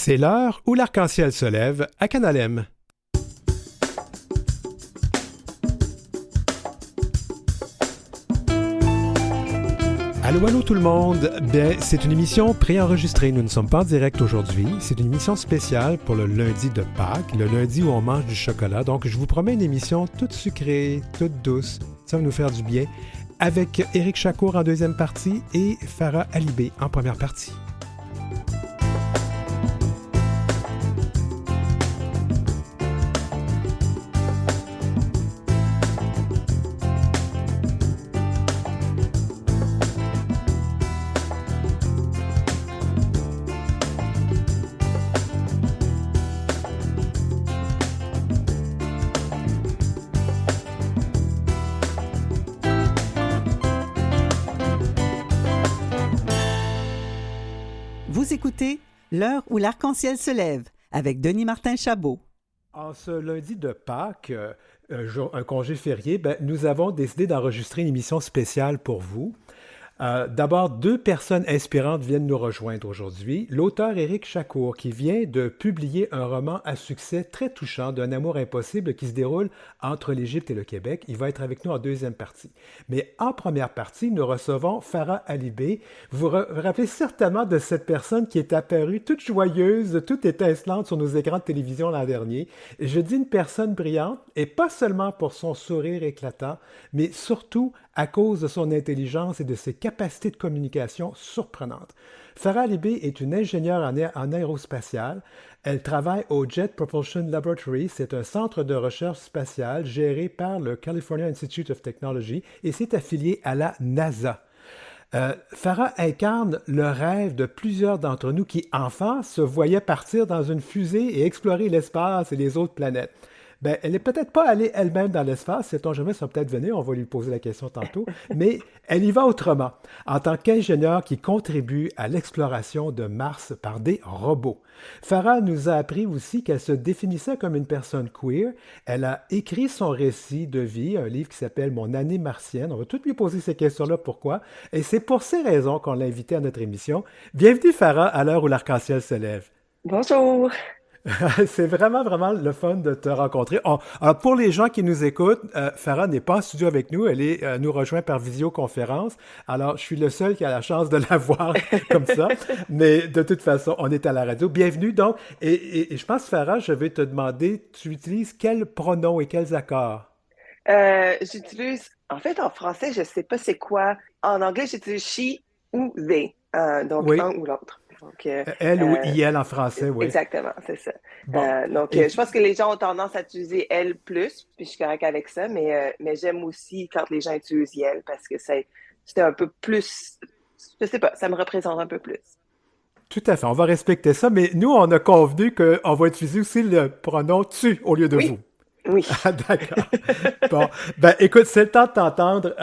C'est l'heure où l'arc-en-ciel se lève à Canal M. Allô, allô tout le monde! Bien, c'est une émission préenregistrée. Nous ne sommes pas en direct aujourd'hui. C'est une émission spéciale pour le lundi de Pâques, le lundi où on mange du chocolat. Donc, je vous promets une émission toute sucrée, toute douce. Ça va nous faire du bien. Avec Éric Chacour en deuxième partie et Farah Alibé en première partie. Vous écoutez L'heure où l'arc-en-ciel se lève avec Denis Martin Chabot. En ce lundi de Pâques, un congé férié, nous avons décidé d'enregistrer une émission spéciale pour vous. D'abord, deux personnes inspirantes viennent nous rejoindre aujourd'hui. L'auteur Éric Chacour, qui vient de publier un roman à succès très touchant d'un amour impossible qui se déroule entre l'Égypte et le Québec. Il va être avec nous en deuxième partie. Mais en première partie, nous recevons Farah Alibé. Vous vous rappelez certainement de cette personne qui est apparue toute joyeuse, toute étincelante sur nos écrans de télévision l'an dernier. Et je dis une personne brillante, et pas seulement pour son sourire éclatant, mais surtout à cause de son intelligence et de ses capacités de communication surprenantes. Farah Alibé est une ingénieure en aérospatiale. Elle travaille au Jet Propulsion Laboratory. C'est un centre de recherche spatiale géré par le California Institute of Technology et c'est affilié à la NASA. Farah incarne le rêve de plusieurs d'entre nous qui, enfants, se voyaient partir dans une fusée et explorer l'espace et les autres planètes. Elle n'est peut-être pas allée elle-même dans l'espace, sait-on jamais, ça va peut-être venir, on va lui poser la question tantôt, mais elle y va autrement, en tant qu'ingénieure qui contribue à l'exploration de Mars par des robots. Farah nous a appris aussi qu'elle se définissait comme une personne queer. Elle a écrit son récit de vie, un livre qui s'appelle Mon année martienne. On va tout lui poser ces questions-là, pourquoi? Et c'est pour ces raisons qu'on l'a invitée à notre émission. Bienvenue Farah, à l'heure où l'arc-en-ciel se lève. Bonjour. C'est vraiment, vraiment le fun de te rencontrer. Alors, pour les gens qui nous écoutent, Farah n'est pas en studio avec nous. Elle nous rejoint par visioconférence. Alors, je suis le seul qui a la chance de la voir comme ça. Mais de toute façon, on est à la radio. Bienvenue donc. Et je pense, Farah, je vais te demander, tu utilises quels pronoms et quels accords? En fait, en français, je sais pas c'est quoi. En anglais, j'utilise she ou they, donc Oui. un ou l'autre. Donc, Elle ou il en français, oui. exactement, c'est ça. Bon. Je pense que les gens ont tendance à utiliser elle plus, puis je suis correcte avec ça, mais j'aime aussi quand les gens utilisent elle parce que c'est un peu plus, je sais pas, ça me représente un peu plus. Tout à fait, on va respecter ça, mais nous, on a convenu qu'on va utiliser aussi le pronom tu au lieu de vous. Oui. Ah, d'accord. Bon, écoute, c'est le temps de t'entendre.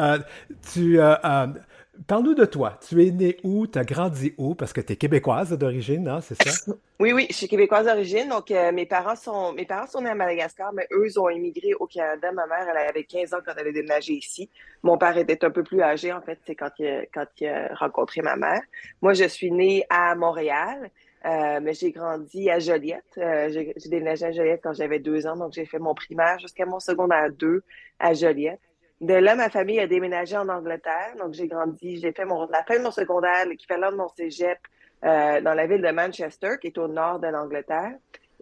Parle-nous de toi. Tu es née où? Tu as grandi où? Parce que tu es québécoise d'origine, hein, c'est ça? Oui, je suis québécoise d'origine, donc mes parents sont nés à Madagascar, mais eux ils ont immigré au Canada. Ma mère, elle avait 15 ans quand elle a déménagé ici. Mon père était un peu plus âgé, en fait, c'est quand il a rencontré ma mère. Moi, je suis née à Montréal, mais j'ai grandi à Joliette. J'ai déménagé à Joliette quand j'avais 2 ans, donc j'ai fait mon primaire jusqu'à mon secondaire 2 à Joliette. De là, ma famille a déménagé en Angleterre, donc j'ai fait la fin de mon secondaire, l'équivalent de mon cégep, dans la ville de Manchester, qui est au nord de l'Angleterre.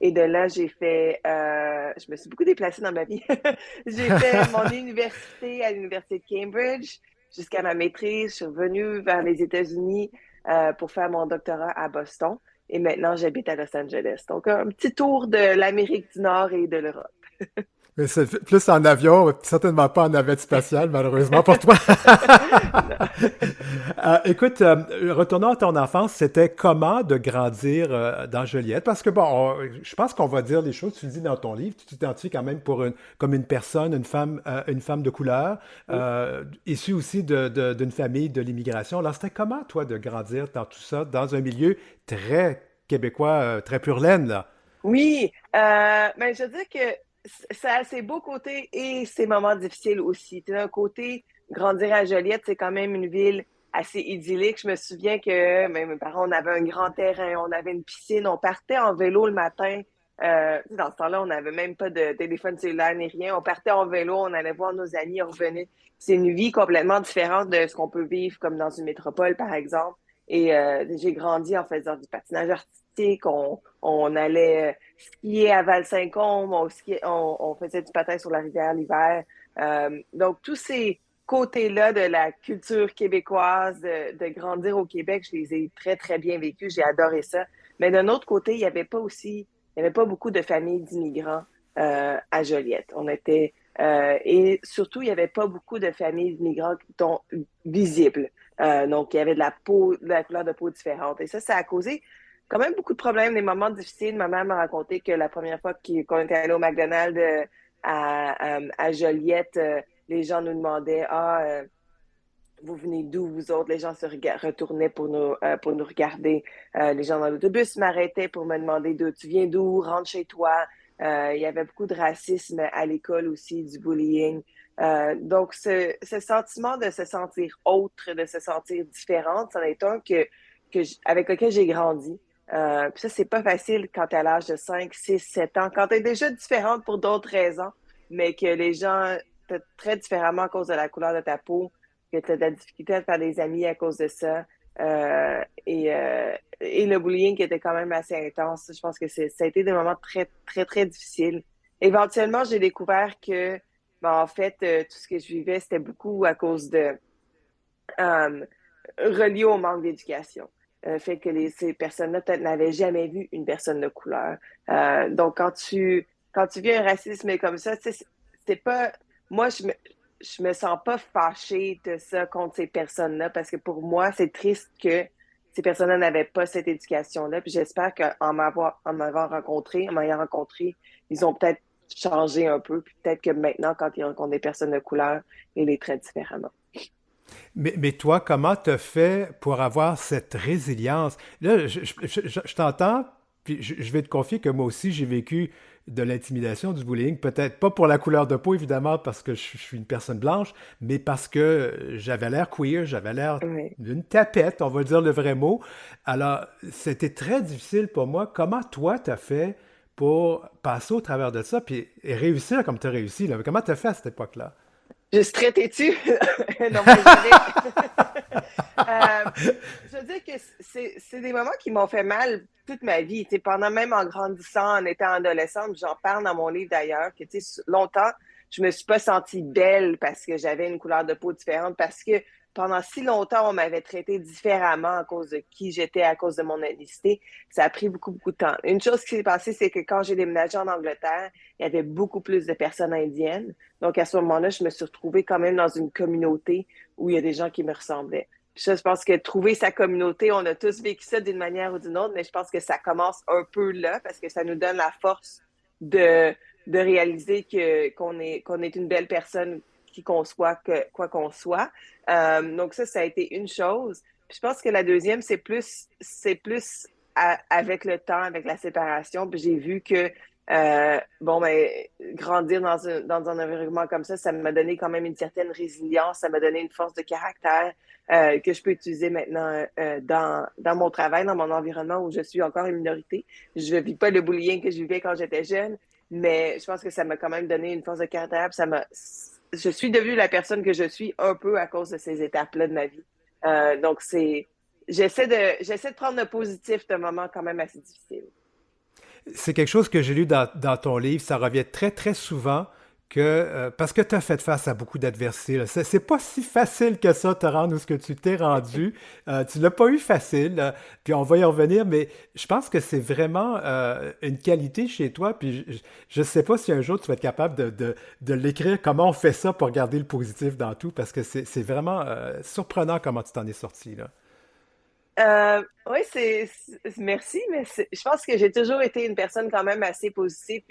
Et de là, je me suis beaucoup déplacée dans ma vie. J'ai fait mon université à l'université de Cambridge jusqu'à ma maîtrise. Je suis revenue vers les États-Unis pour faire mon doctorat à Boston. Et maintenant, j'habite à Los Angeles. Donc, un petit tour de l'Amérique du Nord et de l'Europe. Mais c'est plus en avion, certainement pas en navette spatiale, malheureusement pour toi. Écoute, retournons à ton enfance, c'était comment de grandir dans Joliette? Parce que bon, je pense qu'on va dire les choses, tu le dis dans ton livre, tu t'identifies quand même comme une personne, une femme de couleur, issue aussi d'une famille de l'immigration. Alors, c'était comment, toi, de grandir dans tout ça, dans un milieu très québécois, très pur laine, là? Oui, je veux dire que ça a ses beaux côtés et ses moments difficiles aussi. D'un côté, grandir à Joliette, c'est quand même une ville assez idyllique. Je me souviens que mes parents, on avait un grand terrain, on avait une piscine, on partait en vélo le matin. Dans ce temps-là, on n'avait même pas de téléphone cellulaire ni rien. On partait en vélo, on allait voir nos amis, on revenait. C'est une vie complètement différente de ce qu'on peut vivre comme dans une métropole, par exemple. Et j'ai grandi en faisant du patinage artistique. On allait skier à Val-Saint-Côme, on faisait du patin sur la rivière l'hiver. Donc, tous ces côtés-là de la culture québécoise, de grandir au Québec, je les ai très, très bien vécus. J'ai adoré ça. Mais d'un autre côté, il y avait pas beaucoup de familles d'immigrants à Joliette. Et surtout, il y avait pas beaucoup de familles d'immigrants visibles. Donc, il y avait de la couleur de peau différente. Et ça a causé quand même beaucoup de problèmes, des moments difficiles. Ma mère m'a raconté que la première fois qu'on était allé au McDonald's à Joliette, les gens nous demandaient, vous venez d'où, vous autres? Les gens retournaient pour nous regarder. Les gens dans l'autobus m'arrêtaient pour me demander d'où tu viens, d'où, rentre chez toi. Il y avait beaucoup de racisme à l'école aussi, du bullying. Donc, ce sentiment de se sentir autre, de se sentir différente, c'en est un avec lequel j'ai grandi. Puis ça, c'est pas facile quand t'es à l'âge de 5, 6, 7 ans, quand t'es déjà différente pour d'autres raisons, mais que les gens te traitent différemment à cause de la couleur de ta peau, que tu as de la difficulté à te faire des amis à cause de ça. Et le bullying qui était quand même assez intense. Je pense que ça a été des moments très, très, très difficiles. Éventuellement, j'ai découvert que, en fait, tout ce que je vivais, c'était beaucoup à cause euh, relié au manque d'éducation. Fait que ces personnes-là, peut-être, n'avaient jamais vu une personne de couleur. Donc, quand tu vis un racisme comme ça, c'est pas... Moi, je me sens pas fâchée de ça contre ces personnes-là parce que pour moi, c'est triste que ces personnes-là n'avaient pas cette éducation-là. Puis j'espère en m'ayant rencontré, ils ont peut-être changé un peu. Puis peut-être que maintenant, quand ils rencontrent des personnes de couleur, ils les traitent différemment. Mais toi, comment tu fait pour avoir cette résilience? Là, je t'entends, puis je vais te confier que moi aussi, j'ai vécu de l'intimidation, du bullying, peut-être pas pour la couleur de peau, évidemment, parce que je suis une personne blanche, mais parce que j'avais l'air queer, j'avais l'air Oui. d'une tapette, on va dire le vrai mot. Alors, c'était très difficile pour moi. Comment toi, t'as fait pour passer au travers de ça, puis et réussir comme tu as réussi, là? Comment t'as fait à cette époque-là? Juste traité-tu? Non, mais Euh, je veux dire que c'est des moments qui m'ont fait mal toute ma vie. Tu sais, pendant même en grandissant, en étant adolescente, j'en parle dans mon livre d'ailleurs, que tu sais, longtemps, je me suis pas sentie belle parce que j'avais une couleur de peau différente, parce que pendant si longtemps, on m'avait traité différemment à cause de qui j'étais, à cause de mon ethnicité. Ça a pris beaucoup, beaucoup de temps. Une chose qui s'est passée, c'est que quand j'ai déménagé en Angleterre, il y avait beaucoup plus de personnes indiennes. Donc, à ce moment-là, je me suis retrouvée quand même dans une communauté où il y a des gens qui me ressemblaient. Puis ça, je pense que trouver sa communauté, on a tous vécu ça d'une manière ou d'une autre, mais je pense que ça commence un peu là parce que ça nous donne la force de, de réaliser qu'on est une belle personne qui qu'on soit, quoi qu'on soit. Donc ça a été une chose. Puis je pense que la deuxième, c'est plus avec le temps, avec la séparation. Puis j'ai vu que grandir dans un environnement comme ça m'a donné quand même une certaine résilience, ça m'a donné une force de caractère que je peux utiliser maintenant dans mon travail, dans mon environnement où je suis encore une minorité. Je ne vis pas le bullying que je vivais quand j'étais jeune, mais je pense que ça m'a quand même donné une force de caractère. Je suis devenue la personne que je suis un peu à cause de ces étapes-là de ma vie. Donc, j'essaie de prendre le positif d'un moment quand même assez difficile. C'est quelque chose que j'ai lu dans ton livre, ça revient très très souvent parce que tu as fait face à beaucoup d'adversités. Là. C'est pas si facile que ça te rendre où ce que tu t'es rendu. Tu l'as pas eu facile, puis on va y revenir, mais je pense que c'est vraiment une qualité chez toi. Puis je sais pas si un jour tu vas être capable de l'écrire, comment on fait ça pour garder le positif dans tout, parce que c'est vraiment surprenant comment tu t'en es sorti là. Oui, merci, mais je pense que j'ai toujours été une personne quand même assez positive.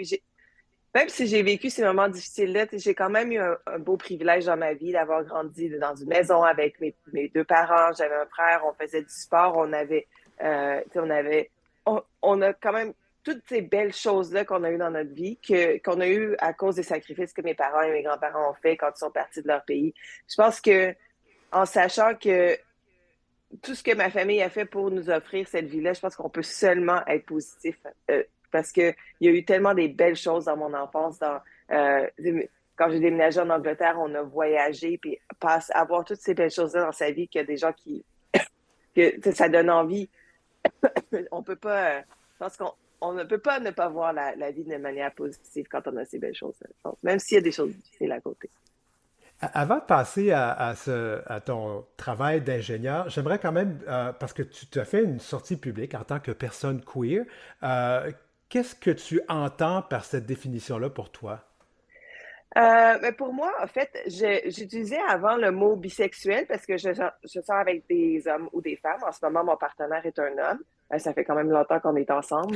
Même si j'ai vécu ces moments difficiles-là, tu sais, j'ai quand même eu un beau privilège dans ma vie d'avoir grandi dans une maison avec mes deux parents. J'avais un frère, on faisait du sport, tu sais, on a quand même toutes ces belles choses-là qu'on a eues dans notre vie, qu'on a eues à cause des sacrifices que mes parents et mes grands-parents ont fait quand ils sont partis de leur pays. Je pense que en sachant que tout ce que ma famille a fait pour nous offrir cette vie-là, je pense qu'on peut seulement être positif parce que il y a eu tellement des belles choses dans mon enfance. Euh, Quand j'ai déménagé en Angleterre, on a voyagé, puis avoir toutes ces belles choses-là dans sa vie qu'il y a des gens que ça donne envie. On peut pas, je pense qu'on ne peut pas ne pas voir la vie de manière positive quand on a ces belles choses, je pense, même s'il y a des choses difficiles à côté. Avant de passer à ton travail d'ingénieur, j'aimerais quand même, parce que tu as fait une sortie publique en tant que personne queer, qu'est-ce que tu entends par cette définition-là pour toi? Mais pour moi, en fait, j'utilisais avant le mot bisexuel parce que je sors avec des hommes ou des femmes. En ce moment, mon partenaire est un homme. Ça fait quand même longtemps qu'on est ensemble.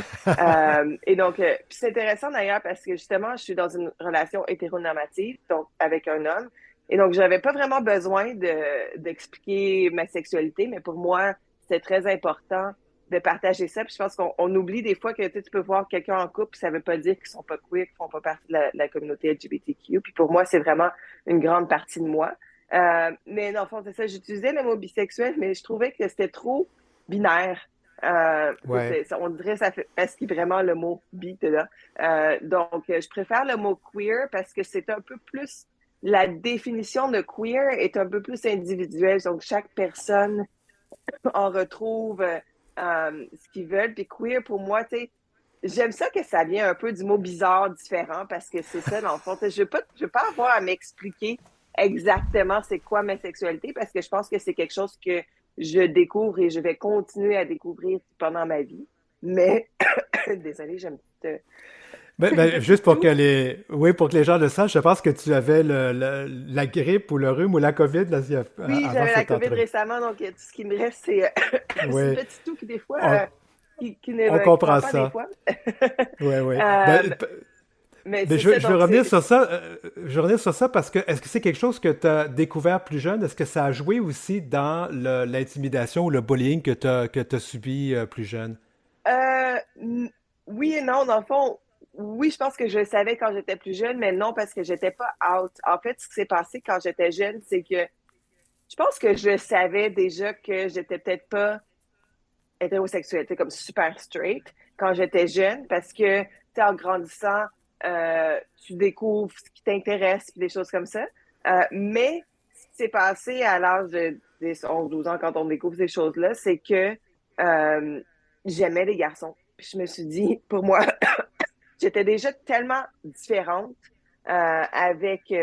Et donc, puis c'est intéressant d'ailleurs parce que justement, je suis dans une relation hétéronormative, donc avec un homme. Et donc, j'avais pas vraiment besoin d'expliquer ma sexualité, mais pour moi, c'était très important de partager ça. Puis je pense qu'on oublie des fois que tu peux voir quelqu'un en couple, ça veut pas dire qu'ils sont pas queer, qu'ils font pas partie de la communauté LGBTQ. Puis pour moi, c'est vraiment une grande partie de moi. Mais dans le fond, c'est ça, j'utilisais le mot bisexuel, mais je trouvais que c'était trop binaire. Ouais. On dirait que ça fait parce qu'il vraiment le mot bi là. Donc, je préfère le mot queer parce que c'est un peu plus la définition de queer est un peu plus individuelle. Donc, chaque personne en retrouve ce qu'ils veulent. Puis queer, pour moi, tu sais, j'aime ça que ça vient un peu du mot bizarre, différent, parce que c'est ça, dans le fond. Je veux pas avoir à m'expliquer exactement c'est quoi ma sexualité, parce que je pense que c'est quelque chose que je découvre et je vais continuer à découvrir pendant ma vie. Mais, désolée, j'ai une Juste petite pour toux. oui, pour que les gens le sachent, je pense que tu avais la grippe ou le rhume ou la COVID là, Oui, avant j'avais la cette COVID entrevue. récemment, donc tout ce qui me reste, c'est c'est une Oui, petite toux qui, des fois, on, on qui prend comprend pas des ça. fois. Oui, oui. Euh, mais c'est ça, Je veux donc revenir sur ça. Je veux revenir sur ça parce que est-ce que c'est quelque chose que tu as découvert plus jeune? Est-ce que ça a joué aussi dans l'intimidation ou le bullying que tu subi plus jeune? Euh, n- oui et non, dans le fond, oui, je pense que je le savais quand j'étais plus jeune, mais non, parce que j'étais pas out. En fait, ce qui s'est passé quand j'étais jeune, c'est que je pense que je savais déjà que j'étais peut-être pas hétérosexuelle, tu sais, comme super straight quand j'étais jeune, parce que, tu sais, en grandissant, tu découvres ce qui t'intéresse, puis des choses comme ça. Mais ce qui s'est passé à l'âge de 10, 11, 12 ans, quand on découvre ces choses-là, c'est que euh, j'aimais les garçons. Puis je me suis dit, pour moi, j'étais déjà tellement différente avec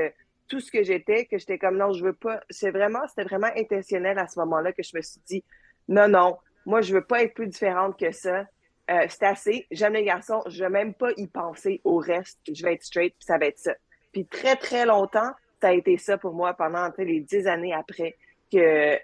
tout ce que j'étais comme non, je veux pas. C'était vraiment intentionnel à ce moment-là que je me suis dit, non, non, moi, je veux pas être plus différente que ça. C'est assez. J'aime les garçons. Je veux même pas y penser au reste. Je vais être straight, puis ça va être ça. Puis très, très longtemps, ça a été ça pour moi pendant tu sais, les 10 années après que tu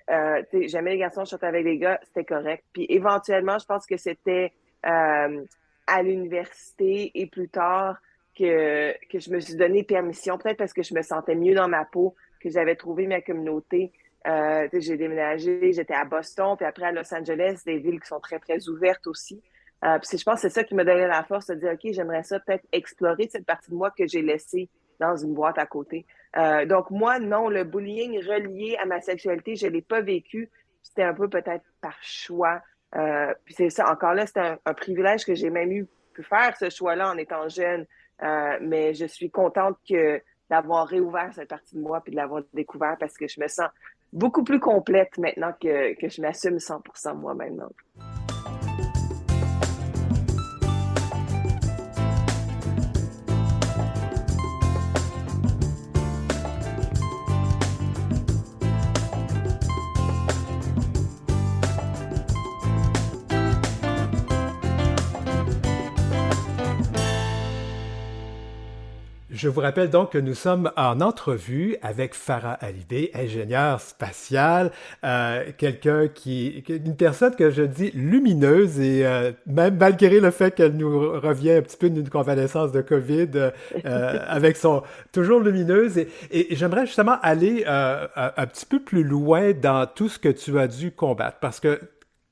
sais, j'aimais les garçons, je sortais avec les gars, c'était correct. Puis éventuellement, je pense que c'était à l'université et plus tard que je me suis donné permission, peut-être parce que je me sentais mieux dans ma peau, que j'avais trouvé ma communauté. J'ai déménagé, j'étais à Boston, puis après à Los Angeles, des villes qui sont très, très ouvertes aussi. Puis je pense que c'est ça qui m'a donné la force de dire, OK, j'aimerais ça peut-être explorer cette partie de moi que j'ai laissée dans une boîte à côté. Donc moi, non, le bullying relié à ma sexualité, je l'ai pas vécu. C'était un peu peut-être par choix. Puis c'est ça, encore là, c'est un privilège que j'ai même eu pu faire ce choix-là en étant jeune. Mais je suis contente d'avoir réouvert cette partie de moi puis de l'avoir découvert parce que je me sens beaucoup plus complète maintenant que je m'assume 100% moi-même. Donc. Je vous rappelle donc que nous sommes en entrevue avec Farah Halibé, ingénieure spatiale, une personne que je dis lumineuse et même malgré le fait qu'elle nous revient un petit peu d'une convalescence de COVID, avec son toujours lumineuse. Et j'aimerais justement aller un petit peu plus loin dans tout ce que tu as dû combattre parce que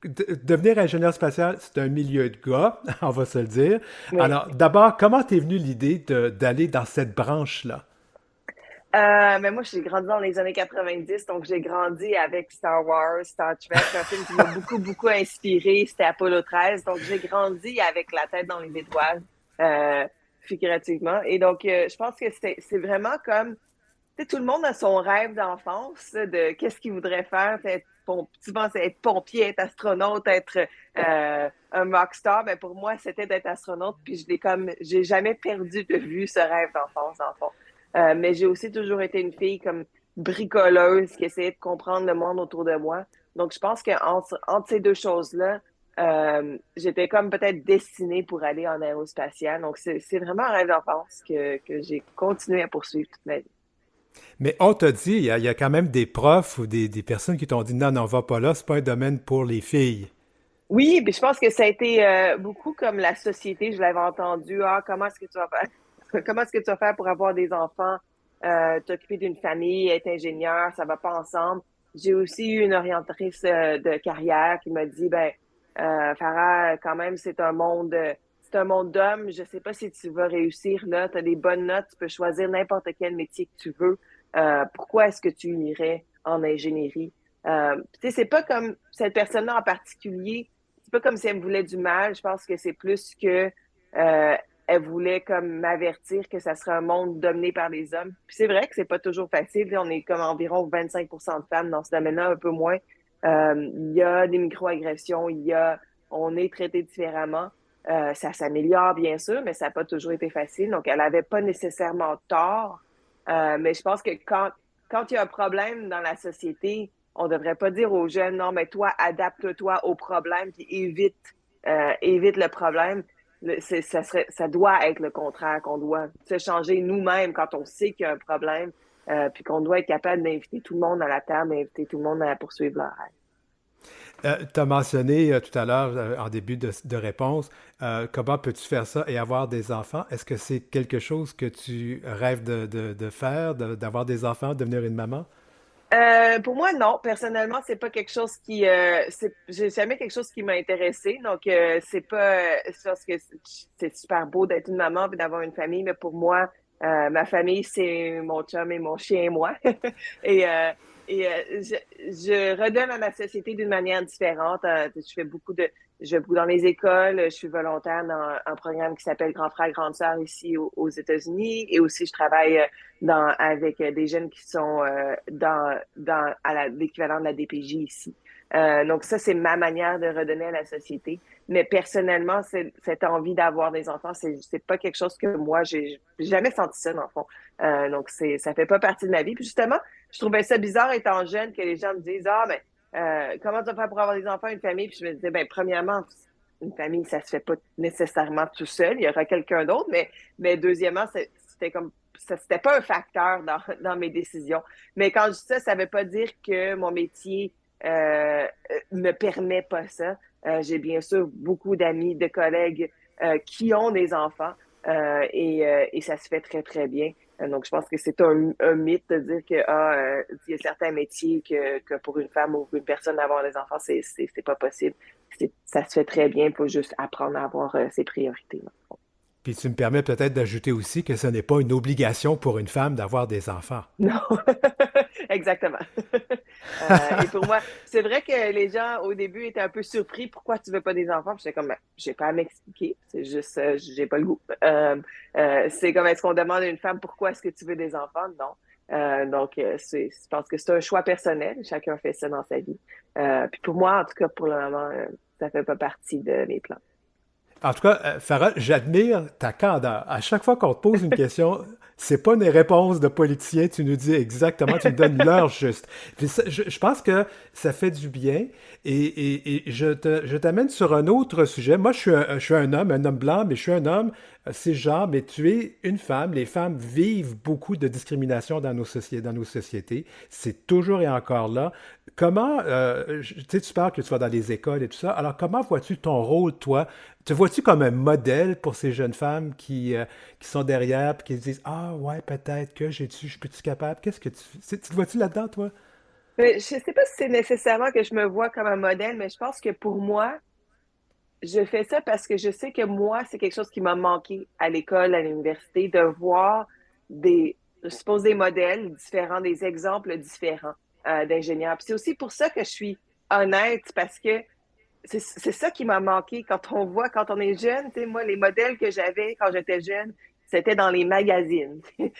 devenir ingénieur spatial, c'est un milieu de gars, on va se le dire. Oui. Alors, d'abord, comment t'es venue l'idée d'aller dans cette branche-là? Mais moi, j'ai grandi dans les années 90, donc j'ai grandi avec Star Wars, Star Trek, un film qui m'a beaucoup, beaucoup inspiré, c'était Apollo 13. Donc, j'ai grandi avec la tête dans les étoiles, euh, figurativement. Et donc, je pense que c'est vraiment comme, tu sais, tout le monde a son rêve d'enfance là, de qu'est-ce qu'il voudrait faire. Souvent, c'est être pompier, être astronaute, être un rockstar. Mais pour moi, c'était d'être astronaute. Puis j'ai jamais perdu de vue ce rêve d'enfance, dans le fond. Mais j'ai aussi toujours été une fille comme bricoleuse qui essayait de comprendre le monde autour de moi. Donc, je pense entre ces deux choses-là, j'étais comme peut-être destinée pour aller en aérospatiale. Donc, c'est vraiment un rêve d'enfance que j'ai continué à poursuivre toute ma vie. Mais on t'a dit, il y a quand même des profs ou des personnes qui t'ont dit non, non, va pas là, c'est pas un domaine pour les filles. Oui, puis je pense que ça a été beaucoup comme la société, je l'avais entendu. Ah, comment est-ce que tu vas faire? Comment est-ce que tu vas faire pour avoir des enfants, t'occuper d'une famille, être ingénieur, ça va pas ensemble. J'ai aussi eu une orientatrice de carrière qui m'a dit, ben, Farah, quand même, c'est un monde d'hommes. Je sais pas si tu vas réussir là. Tu as des bonnes notes, tu peux choisir n'importe quel métier que tu veux. Pourquoi est-ce que tu irais en ingénierie? Tu sais, c'est pas comme cette personne-là en particulier, c'est pas comme si elle me voulait du mal. Je pense que c'est plus que elle voulait comme m'avertir que ça serait un monde dominé par les hommes. Puis c'est vrai que c'est pas toujours facile. On est comme environ 25% de femmes dans ce domaine-là, un peu moins. Il y a des microagressions, on est traité différemment. Ça s'améliore bien sûr, mais ça n'a pas toujours été facile. Donc elle avait pas nécessairement tort. Mais je pense que quand il y a un problème dans la société, on devrait pas dire aux jeunes, non, mais toi, adapte-toi au problème, puis évite le problème. Ça doit être le contraire, qu'on doit se changer nous-mêmes quand on sait qu'il y a un problème, puis qu'on doit être capable d'inviter tout le monde à la table, d'inviter tout le monde à poursuivre leur rêve. Tu as mentionné tout à l'heure, en début de réponse, comment peux-tu faire ça et avoir des enfants? Est-ce que c'est quelque chose que tu rêves de faire, d'avoir des enfants, devenir une maman? Pour moi, non. Personnellement, c'est pas quelque chose j'ai jamais quelque chose qui m'a intéressé. Donc, c'est pas, c'est parce que c'est super beau d'être une maman et d'avoir une famille, mais pour moi, ma famille, c'est mon chum et mon chien et moi. Et, euh, je redonne à ma société d'une manière différente. Je vais beaucoup dans les écoles. Je suis volontaire dans un programme qui s'appelle Grand Frère, Grande Sœur ici aux États-Unis. Et aussi, je travaille avec des jeunes qui sont l'équivalent de la DPJ ici. Donc ça, c'est ma manière de redonner à la société. Mais personnellement, cette envie d'avoir des enfants, c'est pas quelque chose que moi, j'ai jamais senti ça dans le fond. Donc ça fait pas partie de ma vie. Puis justement, je trouvais ça bizarre étant jeune que les gens me disent, ah, mais comment tu vas faire pour avoir des enfants, une famille? Puis je me disais, ben premièrement, une famille, ça se fait pas nécessairement tout seul. Il y aura quelqu'un d'autre. Mais deuxièmement, c'était comme ça, c'était pas un facteur dans mes décisions. Mais quand je dis ça, ça veut pas dire que mon métier me permet pas ça. J'ai bien sûr beaucoup d'amis, de collègues qui ont des enfants et ça se fait très, très bien. Donc, je pense que c'est un mythe de dire que il y a certains métiers que pour une femme ou une personne d'avoir des enfants, c'est pas possible. Ça se fait très bien, il faut juste apprendre à avoir ses priorités. Puis tu me permets peut-être d'ajouter aussi que ce n'est pas une obligation pour une femme d'avoir des enfants. Non, exactement. Et pour moi, c'est vrai que les gens au début étaient un peu surpris. Pourquoi tu veux pas des enfants? Puis j'étais comme, ben, j'ai pas à m'expliquer. C'est juste, j'ai pas le goût. C'est comme, est-ce qu'on demande à une femme pourquoi est-ce que tu veux des enfants? Non. Donc, je pense que c'est un choix personnel. Chacun fait ça dans sa vie. Puis pour moi, en tout cas, pour le moment, ça fait pas partie de mes plans. En tout cas, Farah, j'admire ta candeur. À chaque fois qu'on te pose une question, c'est pas une réponse de politicien, tu nous dis exactement, tu nous donnes l'heure juste. Puis je pense que ça fait du bien et je t'amène sur un autre sujet. Moi, je suis un homme blanc, mais je suis un homme cisgenre, mais tu es une femme. Les femmes vivent beaucoup de discrimination dans nos sociétés. C'est toujours et encore là. Comment, tu sais, tu parles que tu vas dans les écoles et tout ça. Alors, comment vois-tu ton rôle, toi? Te vois-tu comme un modèle pour ces jeunes femmes qui sont derrière et qui se disent ah ouais, peut-être que je suis capable? Qu'est-ce que tu te vois-tu là-dedans, toi? Mais je sais pas si c'est nécessairement que je me vois comme un modèle, mais je pense que pour moi, je fais ça parce que je sais que moi, c'est quelque chose qui m'a manqué à l'école, à l'université, de voir des, je suppose, des modèles différents, des exemples différents d'ingénieurs. Puis c'est aussi pour ça que je suis honnête, parce que c'est ça qui m'a manqué quand on voit, quand on est jeune, tu sais, moi, les modèles que j'avais quand j'étais jeune, c'était dans les magazines. Puis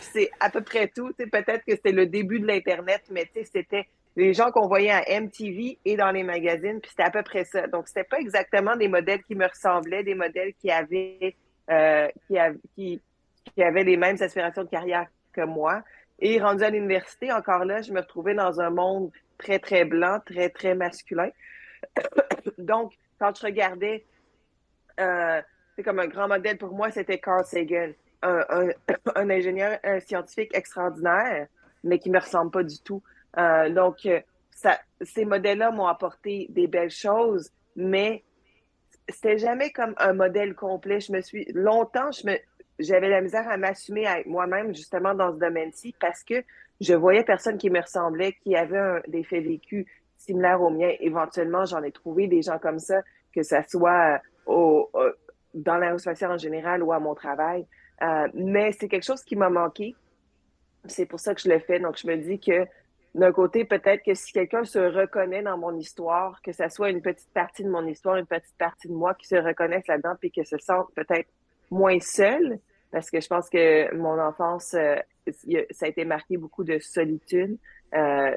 c'est à peu près tout. Tu sais, peut-être que c'était le début de l'Internet, mais tu sais, c'était les gens qu'on voyait à MTV et dans les magazines, puis c'était à peu près ça. Donc, c'était pas exactement des modèles qui me ressemblaient, des modèles qui avaient, qui avaient les mêmes aspirations de carrière que moi. Et rendu à l'université, encore là, je me retrouvais dans un monde très, très blanc, très, très masculin. Donc, quand je regardais, c'est comme un grand modèle pour moi, c'était Carl Sagan, un ingénieur, un scientifique extraordinaire, mais qui me ressemble pas du tout. Donc, ces modèles-là m'ont apporté des belles choses, mais c'était jamais comme un modèle complet. Longtemps, j'avais la misère à m'assumer avec moi-même, justement, dans ce domaine-ci, parce que je voyais personne qui me ressemblait, qui avait des faits vécus similaires aux miens. Éventuellement, j'en ai trouvé des gens comme ça, que ça soit dans l'aérospatiale en général ou à mon travail. Mais c'est quelque chose qui m'a manqué. C'est pour ça que je le fais. Donc, je me dis que d'un côté, peut-être que si quelqu'un se reconnaît dans mon histoire, que ça soit une petite partie de mon histoire, une petite partie de moi qui se reconnaisse là-dedans, puis que se sente peut-être moins seul, parce que je pense que mon enfance, ça a été marqué beaucoup de solitude.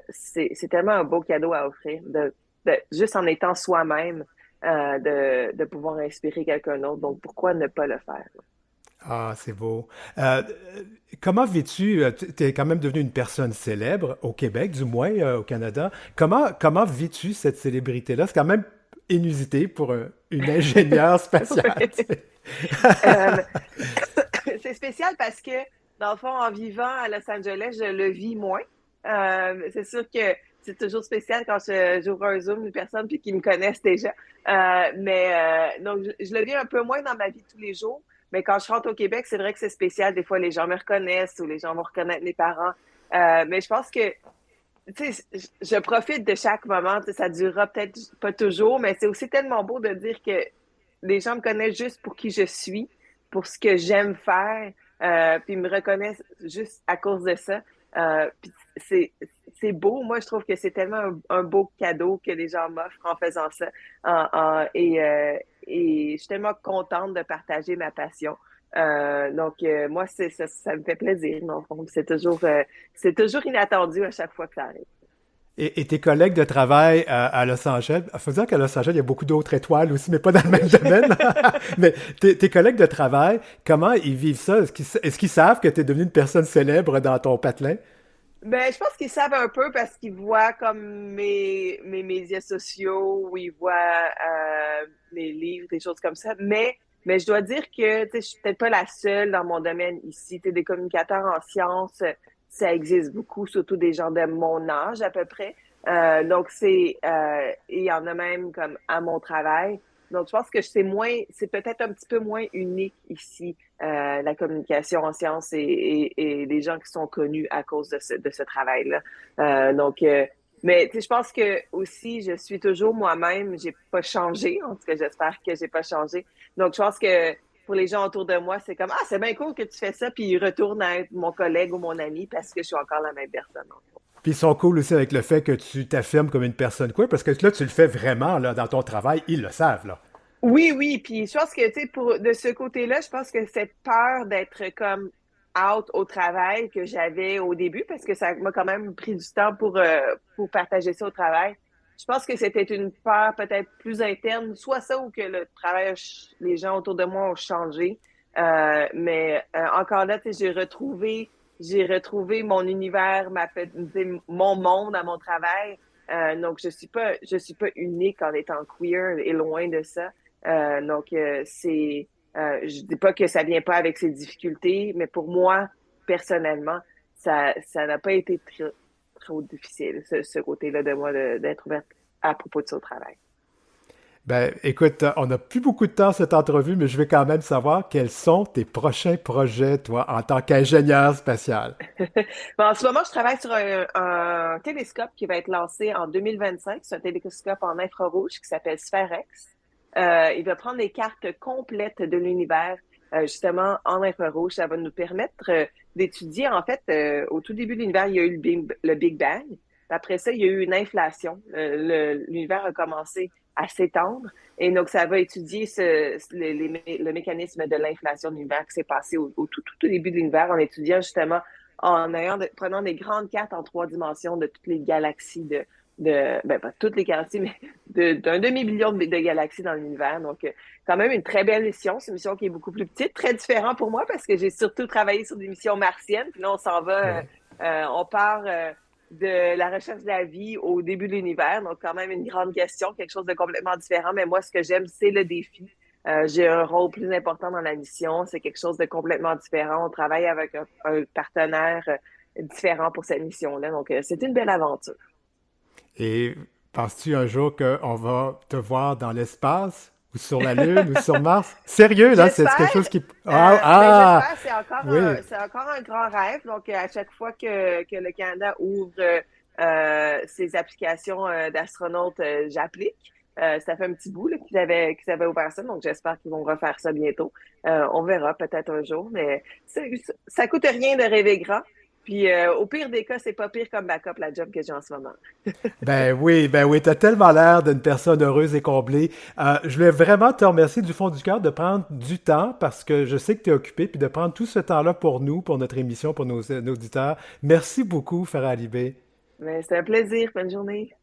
C'est tellement un beau cadeau à offrir, juste en étant soi-même, de pouvoir inspirer quelqu'un d'autre. Donc, pourquoi ne pas le faire? Ah, c'est beau. Comment vis-tu, tu es quand même devenu une personne célèbre au Québec, du moins au Canada. Comment vis-tu cette célébrité-là? C'est quand même inusité pour une ingénieure spatiale. Tu sais. Euh, c'est spécial parce que, dans le fond, en vivant à Los Angeles, je le vis moins. C'est sûr que c'est toujours spécial quand j'ouvre un Zoom, une personne puis qu'ils me connaissent déjà. Donc, je le vis un peu moins dans ma vie de tous les jours. Mais quand je rentre au Québec, c'est vrai que c'est spécial. Des fois, les gens me reconnaissent ou les gens vont reconnaître mes parents. Mais je pense que tu sais, je profite de chaque moment. Tu sais, ça durera peut-être pas toujours, mais c'est aussi tellement beau de dire que les gens me connaissent juste pour qui je suis, pour ce que j'aime faire, puis ils me reconnaissent juste à cause de ça. Puis c'est beau. Moi, je trouve que c'est tellement un beau cadeau que les gens m'offrent en faisant ça. Et je suis tellement contente de partager ma passion. Donc, moi, ça me fait plaisir, dans le fond. C'est toujours inattendu à chaque fois que ça arrive. Et tes collègues de travail à Los Angeles, il faut dire qu'à Los Angeles, il y a beaucoup d'autres étoiles aussi, mais pas dans le même domaine. Mais tes collègues de travail, comment ils vivent ça? Est-ce qu'ils savent que tu es devenu une personne célèbre dans ton patelin? Ben, je pense qu'ils savent un peu parce qu'ils voient comme mes médias sociaux ou ils voient mes livres, des choses comme ça. Mais je dois dire que tu sais, je suis peut-être pas la seule dans mon domaine ici. Tu sais, des communicateurs en sciences, ça existe beaucoup, surtout des gens de mon âge à peu près. Donc il y en a même comme à mon travail. Donc je pense que c'est peut-être un petit peu moins unique ici, la communication en sciences et les gens qui sont connus à cause de ce travail-là. Mais tu sais, je pense que aussi, je suis toujours moi-même. J'ai pas changé. En tout cas, j'espère que j'ai pas changé. Donc, je pense que pour les gens autour de moi, c'est comme, ah, c'est bien cool que tu fais ça, puis ils retournent à être mon collègue ou mon ami parce que je suis encore la même personne. Puis ils sont cool aussi avec le fait que tu t'affirmes comme une personne queer, parce que là, tu le fais vraiment là, dans ton travail, ils le savent, là. Oui, oui, puis je pense que, tu sais, de ce côté-là, je pense que cette peur d'être comme out au travail que j'avais au début, parce que ça m'a quand même pris du temps pour partager ça au travail, je pense que c'était une peur peut-être plus interne, soit ça ou que le travail, les gens autour de moi ont changé. Mais encore là, tu sais, j'ai retrouvé mon univers, tu sais, mon monde à mon travail. Donc, je suis pas unique en étant queer et loin de ça. Je dis pas que ça vient pas avec ses difficultés, mais pour moi, personnellement, ça n'a pas été trop difficile, ce côté-là de moi d'être ouverte à propos de son travail. Ben, écoute, on n'a plus beaucoup de temps cette entrevue, mais je vais quand même savoir quels sont tes prochains projets, toi, en tant qu'ingénieur spatial. Bon, en ce moment, je travaille sur un télescope qui va être lancé en 2025. C'est un télescope en infrarouge qui s'appelle SphereX. Il va prendre les cartes complètes de l'univers, justement en infrarouge. Ça va nous permettre d'étudier, en fait, au tout début de l'univers, il y a eu le Big Bang. Après ça, il y a eu une inflation. L'univers a commencé à s'étendre. Et donc, ça va étudier le mécanisme de l'inflation de l'univers qui s'est passé au tout début de l'univers en étudiant justement, prenant des grandes cartes en 3 dimensions de toutes les galaxies ben, pas toutes les galaxies, mais d'un demi-million de galaxies dans l'univers. Donc, quand même une très belle mission. C'est une mission qui est beaucoup plus petite, très différente pour moi parce que j'ai surtout travaillé sur des missions martiennes. Puis là, on s'en va, Ouais. on part de la recherche de la vie au début de l'univers. Donc, quand même une grande question, quelque chose de complètement différent. Mais moi, ce que j'aime, c'est le défi. J'ai un rôle plus important dans la mission. C'est quelque chose de complètement différent. On travaille avec un partenaire différent pour cette mission-là. Donc, c'est une belle aventure. Et penses-tu un jour qu'on va te voir dans l'espace, ou sur la Lune, ou sur Mars? Sérieux, là, c'est quelque J'espère. chose qui... Ben, Ah! j'espère, Oui. c'est encore un grand rêve. Donc, à chaque fois que le Canada ouvre ses applications d'astronautes, j'applique. Ça fait un petit bout là, qu'ils avaient ouvert ça, donc j'espère qu'ils vont refaire ça bientôt. On verra peut-être un jour, mais ça coûte rien de rêver grand. Puis au pire des cas, c'est pas pire comme backup la job que j'ai en ce moment. Ben oui, t'as tellement l'air d'une personne heureuse et comblée. Je voulais vraiment te remercier du fond du cœur de prendre du temps parce que je sais que tu es occupé, puis de prendre tout ce temps-là pour nous, pour notre émission, pour nos auditeurs. Merci beaucoup, Farah Alibé. Mais c'est un plaisir. Bonne journée.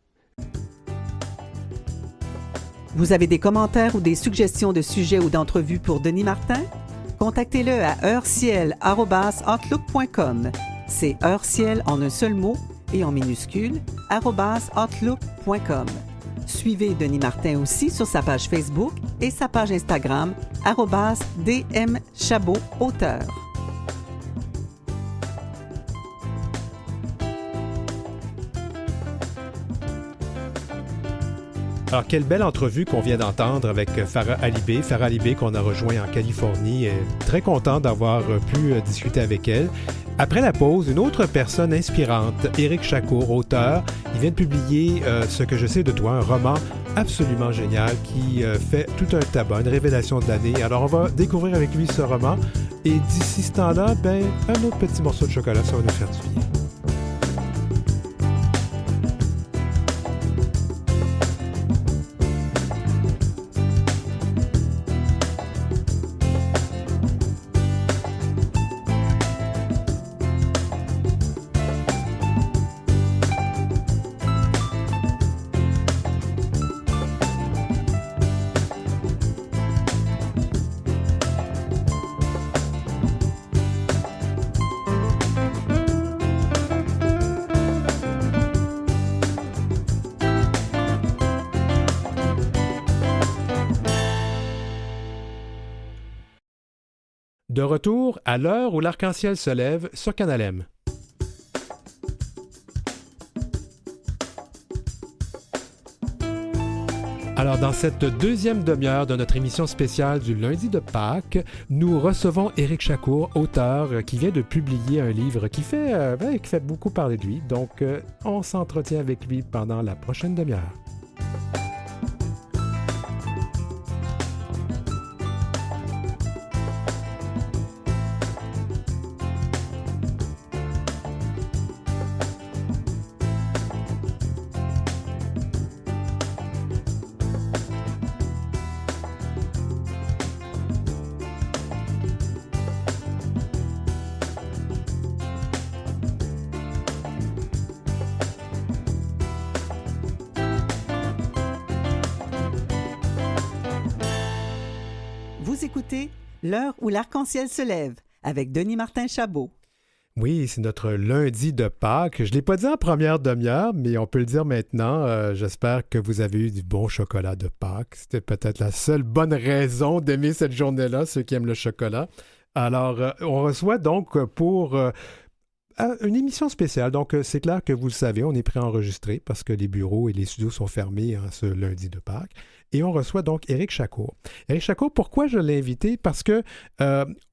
Vous avez des commentaires ou des suggestions de sujets ou d'entrevues pour Denis Martin? Contactez-le à heureciel@outlook.com. C'est heureciel en un seul mot et en minuscule @outlook.com. Suivez Denis Martin aussi sur sa page Facebook et sa page Instagram @dmchabot-auteur. Alors, quelle belle entrevue qu'on vient d'entendre avec Farah Alibé. Farah Alibé qu'on a rejoint en Californie. Très content d'avoir pu discuter avec elle. Après la pause, une autre personne inspirante, Éric Chacour, auteur. Il vient de publier Ce que je sais de toi, un roman absolument génial qui fait tout un tabac, une révélation de l'année. Alors, on va découvrir avec lui ce roman. Et d'ici ce temps-là, ben, un autre petit morceau de chocolat, ça va nous faire du bien. De retour à l'heure où l'arc-en-ciel se lève sur Canal M. Alors, dans cette deuxième demi-heure de notre émission spéciale du lundi de Pâques, nous recevons Éric Chacour, auteur qui vient de publier un livre qui fait beaucoup parler de lui. Donc, on s'entretient avec lui pendant la prochaine demi-heure. Vous écoutez L'heure où l'arc-en-ciel se lève avec Denis Martin Chabot. Oui, c'est notre lundi de Pâques. Je ne l'ai pas dit en première demi-heure, mais on peut le dire maintenant. J'espère que vous avez eu du bon chocolat de Pâques. C'était peut-être la seule bonne raison d'aimer cette journée-là, ceux qui aiment le chocolat. Alors, on reçoit donc pour une émission spéciale. Donc, c'est clair que vous le savez, on est préenregistré parce que les bureaux et les studios sont fermés ce lundi de Pâques. Et on reçoit donc Éric Chacour. Éric Chacour, pourquoi je l'ai invité? Parce que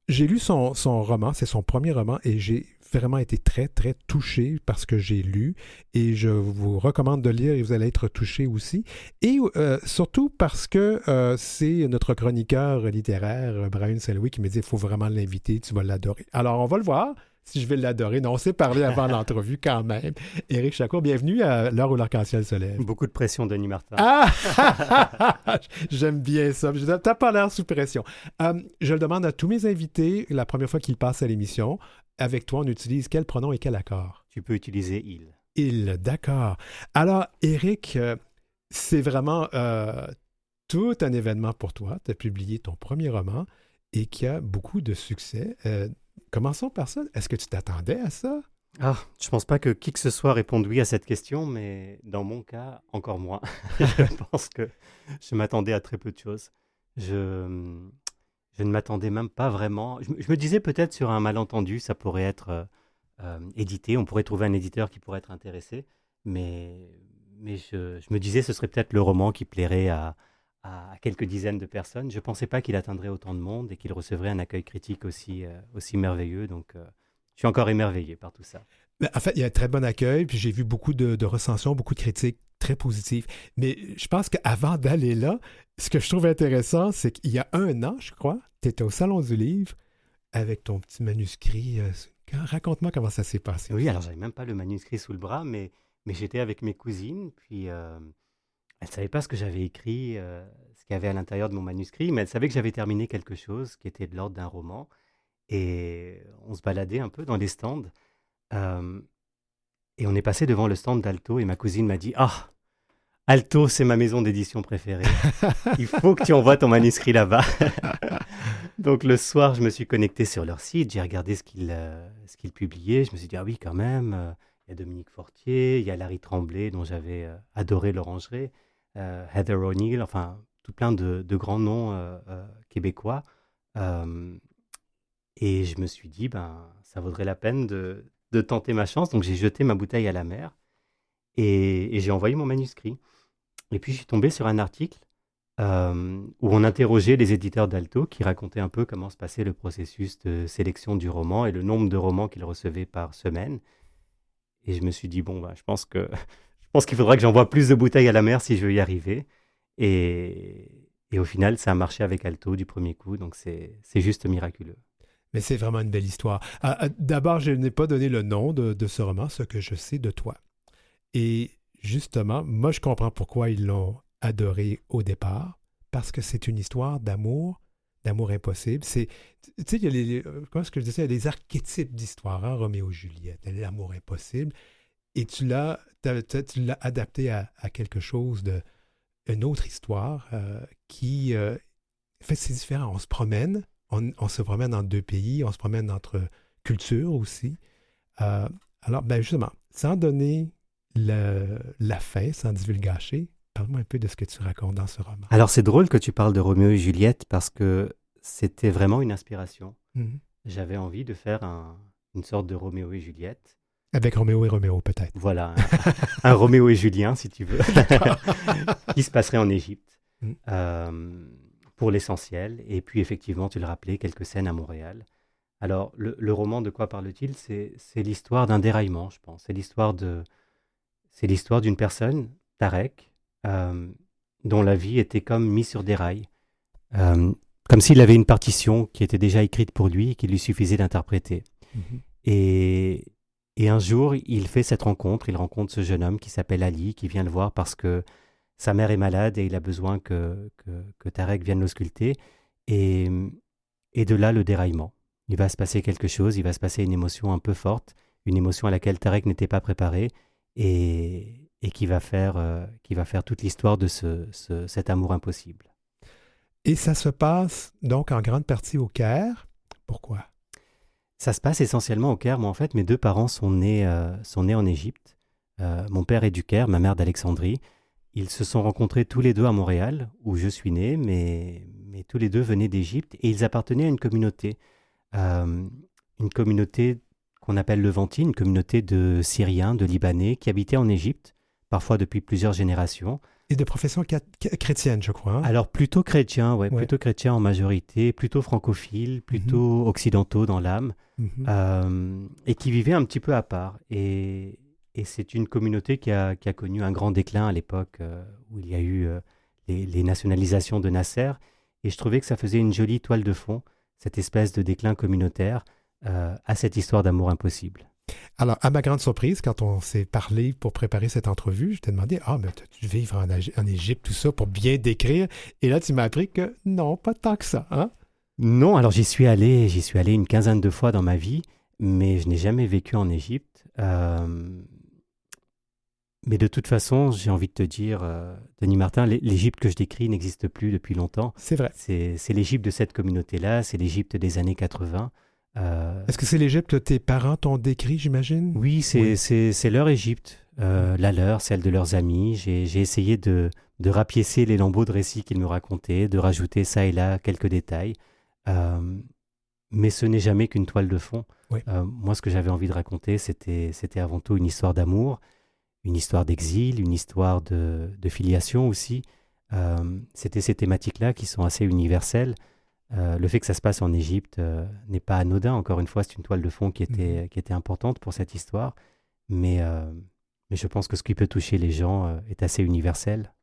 j'ai lu son roman, c'est son premier roman, et j'ai vraiment été très, très touché parce que j'ai lu. Et je vous recommande de lire et vous allez être touché aussi. Et surtout parce que c'est notre chroniqueur littéraire, Brian Saint-Louis, qui me dit il faut vraiment l'inviter, tu vas l'adorer. Alors, on va le voir. si je vais l'adorer. Non, on s'est parlé avant l'entrevue quand même. Éric Chacour, bienvenue à l'heure où l'arc-en-ciel se lève. Beaucoup de pression, Denis Martin. Ah! J'aime bien ça. T'as pas l'air sous pression. Je le demande à tous mes invités, la première fois qu'ils passent à l'émission. Avec toi, on utilise quel pronom et quel accord? Tu peux utiliser il. Il, d'accord. Alors, Éric, c'est vraiment tout un événement pour toi. Tu as publié ton premier roman et qui a beaucoup de succès. Commençons par ça. Est-ce que tu t'attendais à ça? Je pense pas que qui que ce soit réponde oui à cette question, mais dans mon cas, encore moins. Je pense que je m'attendais à très peu de choses. Je ne m'attendais même pas vraiment. Je me disais peut-être sur un malentendu, ça pourrait être édité. On pourrait trouver un éditeur qui pourrait être intéressé. Mais je me disais ce serait peut-être le roman qui plairait à quelques dizaines de personnes. Je ne pensais pas qu'il atteindrait autant de monde et qu'il recevrait un accueil critique aussi merveilleux. Donc, je suis encore émerveillé par tout ça. Ben, en fait, il y a un très bon accueil, puis j'ai vu beaucoup de recensions, beaucoup de critiques très positives. Mais je pense qu'avant d'aller là, ce que je trouve intéressant, c'est qu'il y a 1 an, je crois, tu étais au Salon du Livre avec ton petit manuscrit. Raconte-moi comment ça s'est passé. Oui, alors j'avais même pas le manuscrit sous le bras, mais j'étais avec mes cousines, puis elles ne savaient pas ce que j'avais écrit, ce qu'il y avait à l'intérieur de mon manuscrit, mais elles savaient que j'avais terminé quelque chose qui était de l'ordre d'un roman. Et on se baladait un peu dans les stands. euh, et on est passé devant le stand d'Alto et ma cousine m'a dit « Ah, Alto, c'est ma maison d'édition préférée. Il faut que tu envoies ton manuscrit là-bas. » Donc le soir, je me suis connecté sur leur site, j'ai regardé ce qu'ils publiaient. Je me suis dit « Ah oui, quand même, il y a Dominique Fortier, il y a Larry Tremblay, dont j'avais adoré l'orangerie, Heather O'Neill, enfin, tout plein de grands noms québécois. Et je me suis dit, ça vaudrait la peine de tenter ma chance. Donc j'ai jeté ma bouteille à la mer et j'ai envoyé mon manuscrit. Et puis je suis tombé sur un article où on interrogeait les éditeurs d'Alto qui racontaient un peu comment se passait le processus de sélection du roman et le nombre de romans qu'ils recevaient par semaine. Et je me suis dit, je pense qu'il faudra que j'envoie plus de bouteilles à la mer si je veux y arriver. Et au final, ça a marché avec Alto du premier coup. Donc c'est juste miraculeux. Mais c'est vraiment une belle histoire. D'abord, je n'ai pas donné le nom de ce roman, ce que je sais de toi. Et justement, moi, je comprends pourquoi ils l'ont adoré au départ, parce que c'est une histoire d'amour impossible. Tu sais, il y a comment est-ce que je dis ça? Il y a des archétypes d'histoire, hein? Roméo et Juliette, l'amour impossible. Et tu l'as adapté à quelque chose une autre histoire qui... en fait, c'est différent. On se promène. On se promène entre 2 pays, on se promène entre cultures aussi. Alors, justement, sans donner la fin, sans divulgacher, parle-moi un peu de ce que tu racontes dans ce roman. Alors, c'est drôle que tu parles de Roméo et Juliette parce que c'était vraiment une inspiration. Mm-hmm. J'avais envie de faire une sorte de Roméo et Juliette. Avec Roméo et Roméo, peut-être. Voilà, un Roméo et Julien, si tu veux, qui se passerait en Égypte. Pour l'essentiel, et puis effectivement, tu le rappelais, quelques scènes à Montréal. Alors, le roman, de quoi parle-t-il? C'est l'histoire d'un déraillement, je pense. C'est l'histoire d'une personne, Tarek, dont la vie était comme mise sur des rails. Comme s'il avait une partition qui était déjà écrite pour lui et qu'il lui suffisait d'interpréter. Mm-hmm. Et un jour, il fait cette rencontre. Il rencontre ce jeune homme qui s'appelle Ali, qui vient le voir parce que sa mère est malade et il a besoin que Tarek vienne l'ausculter. Et de là, le déraillement. Il va se passer quelque chose, il va se passer une émotion un peu forte, une émotion à laquelle Tarek n'était pas préparé et qui va faire toute l'histoire de cet amour impossible. Et ça se passe donc en grande partie au Caire. Pourquoi? Ça se passe essentiellement au Caire. Moi, en fait, mes 2 parents sont nés en Égypte. Mon père est du Caire, ma mère d'Alexandrie. Ils se sont rencontrés tous les 2 à Montréal, où je suis né, mais tous les 2 venaient d'Égypte et ils appartenaient à une communauté qu'on appelle Levantine, une communauté de Syriens, de Libanais qui habitaient en Égypte, parfois depuis plusieurs générations. Et de profession chrétienne, je crois. Hein? Alors plutôt chrétiens, ouais, plutôt chrétiens en majorité, plutôt francophiles, plutôt occidentaux dans l'âme, et qui vivaient un petit peu à part. Et c'est une communauté qui a connu un grand déclin à l'époque où il y a eu les nationalisations de Nasser. Et je trouvais que ça faisait une jolie toile de fond, cette espèce de déclin communautaire à cette histoire d'amour impossible. Alors, à ma grande surprise, quand on s'est parlé pour préparer cette entrevue, je t'ai demandé, mais tu vivre en Égypte, tout ça, pour bien décrire. Et là, tu m'as appris que non, pas tant que ça, hein? Non, alors j'y suis allé une quinzaine de fois dans ma vie, mais je n'ai jamais vécu en Égypte. Mais de toute façon, j'ai envie de te dire, Denis Martin, l'Égypte que je décris n'existe plus depuis longtemps. C'est vrai. C'est l'Égypte de cette communauté-là, c'est l'Égypte des années 80. Est-ce que c'est l'Égypte que tes parents t'ont décrit, j'imagine? Oui, c'est leur Égypte, la leur, celle de leurs amis. J'ai essayé de rapiécer les lambeaux de récits qu'ils me racontaient, de rajouter ça et là quelques détails. Mais ce n'est jamais qu'une toile de fond. Oui. Moi, ce que j'avais envie de raconter, c'était avant tout une histoire d'amour, une histoire d'exil, une histoire de filiation aussi. C'était ces thématiques-là qui sont assez universelles. Le fait que ça se passe en Égypte n'est pas anodin. Encore une fois, c'est une toile de fond qui était importante pour cette histoire. Mais je pense que ce qui peut toucher les gens est assez universel.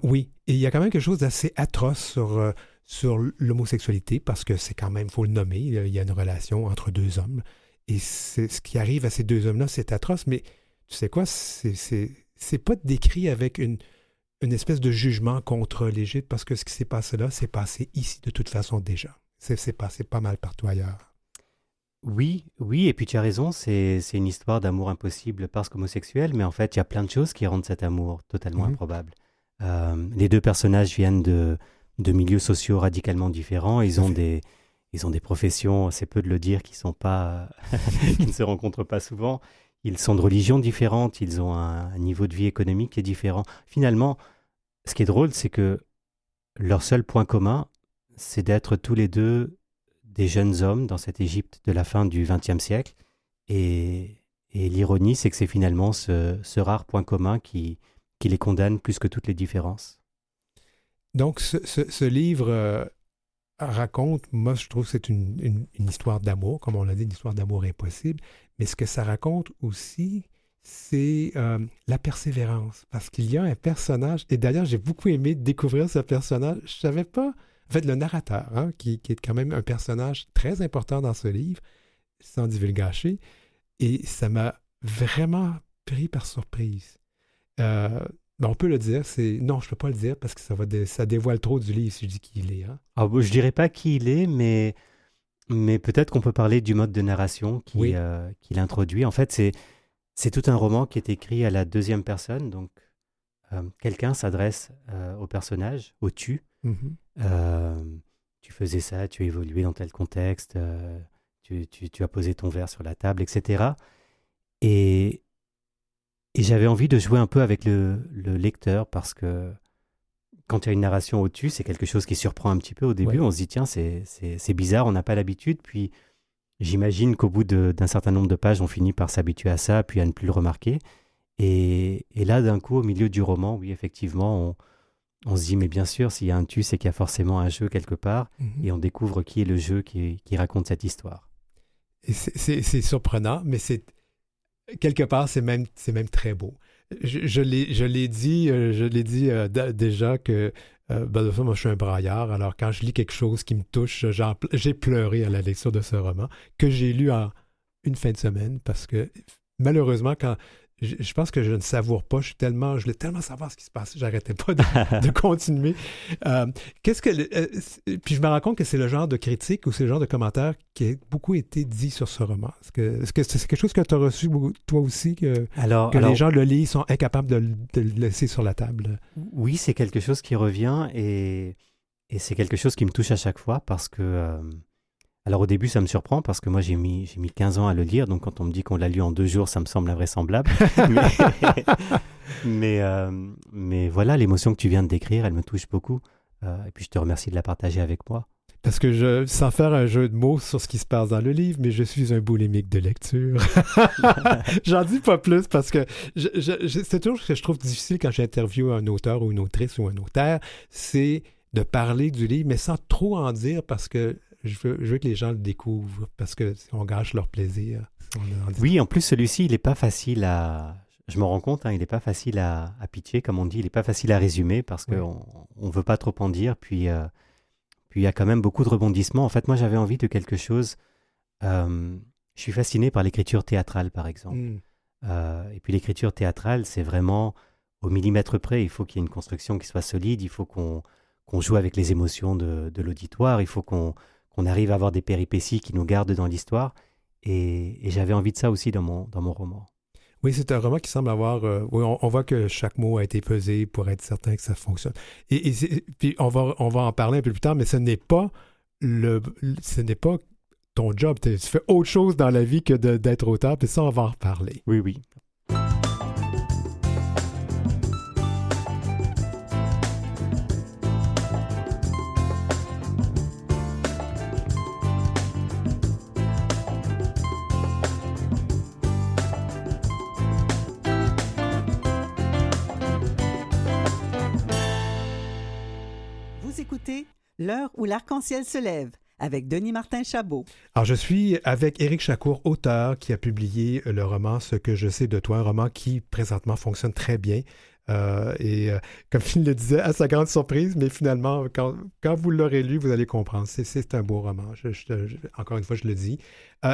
Oui, et il y a quand même quelque chose d'assez atroce sur l'homosexualité, parce que c'est quand même, il faut le nommer, il y a une relation entre deux hommes. Et ce qui arrive à ces deux hommes-là, c'est atroce, mais tu sais quoi, c'est pas décrit avec une espèce de jugement contre l'Égypte, parce que ce qui s'est passé là, c'est passé ici de toute façon déjà. C'est passé pas mal partout ailleurs. Oui, et puis tu as raison, c'est une histoire d'amour impossible parce qu'homosexuel, mais en fait, il y a plein de choses qui rendent cet amour totalement improbable. Les deux personnages viennent de milieux sociaux radicalement différents. Ils ont des professions, c'est peu de le dire, qui ne se rencontrent pas souvent. Ils sont de religions différentes, ils ont un niveau de vie économique qui est différent. Finalement, ce qui est drôle, c'est que leur seul point commun, c'est d'être tous les deux des jeunes hommes dans cette Égypte de la fin du XXe siècle. Et l'ironie, c'est que c'est finalement ce rare point commun qui les condamne plus que toutes les différences. Donc, ce livre raconte, moi je trouve que c'est une histoire d'amour, comme on l'a dit, une histoire d'amour impossible, mais ce que ça raconte aussi, c'est la persévérance, parce qu'il y a un personnage, et d'ailleurs j'ai beaucoup aimé découvrir ce personnage, je savais pas, en fait le narrateur, qui est quand même un personnage très important dans ce livre, sans divulgacher, et ça m'a vraiment pris par surprise. On peut le dire, non, je ne peux pas le dire parce que ça dévoile trop du livre si je dis qui il est. Hein? Je ne dirais pas qui il est, mais peut-être qu'on peut parler du mode de narration qu'il introduit. En fait, c'est tout un roman qui est écrit à la deuxième personne. Donc, quelqu'un s'adresse au personnage, au tu. Tu faisais ça, tu as évolué dans tel contexte, tu as posé ton verre sur la table, etc. Et j'avais envie de jouer un peu avec le lecteur parce que quand il y a une narration au-dessus, c'est quelque chose qui surprend un petit peu au début. On se dit, tiens, c'est bizarre, on n'a pas l'habitude. Puis j'imagine qu'au bout d'un certain nombre de pages, on finit par s'habituer à ça, puis à ne plus le remarquer. Et là, d'un coup, au milieu du roman, oui, effectivement, on se dit, mais bien sûr, s'il y a un tu, c'est qu'il y a forcément un jeu quelque part. Et on découvre qui est le jeu qui raconte cette histoire. Et c'est surprenant, mais quelque part, c'est même très beau. Je l'ai dit déjà que moi, je suis un braillard. Alors, quand je lis quelque chose qui me touche, j'ai pleuré à la lecture de ce roman que j'ai lu en une fin de semaine parce que, malheureusement, quand je pense que je ne savoure pas, je voulais tellement savoir ce qui se passait, j'arrêtais pas de continuer. Puis je me rends compte que c'est le genre de critique ou c'est le genre de commentaire qui a beaucoup été dit sur ce roman. Est-ce que c'est quelque chose que tu as reçu toi aussi, que les gens le lisent, sont incapables de le laisser sur la table? Oui, c'est quelque chose qui revient et c'est quelque chose qui me touche à chaque fois parce que... Alors au début, ça me surprend parce que moi, j'ai mis 15 ans à le lire. Donc quand on me dit qu'on l'a lu en 2 jours, ça me semble invraisemblable. mais voilà, l'émotion que tu viens de décrire, elle me touche beaucoup. Et puis je te remercie de la partager avec moi. Parce que sans faire un jeu de mots sur ce qui se passe dans le livre, mais je suis un boulimique de lecture. J'en dis pas plus parce que c'est toujours ce que je trouve difficile quand j'interviewe un auteur ou une autrice ou un auteur, c'est de parler du livre, mais sans trop en dire parce que je veux que les gens le découvrent parce qu'on gâche leur plaisir. Oui, en plus, celui-ci, il n'est pas facile à... Je me rends compte, il n'est pas facile à pitcher, comme on dit. Il n'est pas facile à résumer parce qu'on ne veut pas trop en dire. Puis il y a quand même beaucoup de rebondissements. En fait, moi, j'avais envie de quelque chose Je suis fasciné par l'écriture théâtrale, par exemple. Mm. Et puis l'écriture théâtrale, c'est vraiment au millimètre près. Il faut qu'il y ait une construction qui soit solide, il faut qu'on joue avec les émotions de l'auditoire, il faut qu'on arrive à avoir des péripéties qui nous gardent dans l'histoire. Et j'avais envie de ça aussi dans mon roman. Oui, c'est un roman qui semble avoir... oui, on voit que chaque mot a été pesé pour être certain que ça fonctionne. Puis on va en parler un peu plus tard, mais ce n'est pas ton job. Tu fais autre chose dans la vie que d'être auteur, puis ça, on va en reparler. Oui, oui. Vous écoutez L'heure où l'arc-en-ciel se lève avec Denis Martin Chabot. Alors, je suis avec Éric Chacour, auteur, qui a publié le roman « Ce que je sais de toi », un roman qui, présentement, fonctionne très bien. Comme il le disait, à sa grande surprise, mais finalement, quand vous l'aurez lu, vous allez comprendre. C'est un beau roman. Encore une fois, je le dis.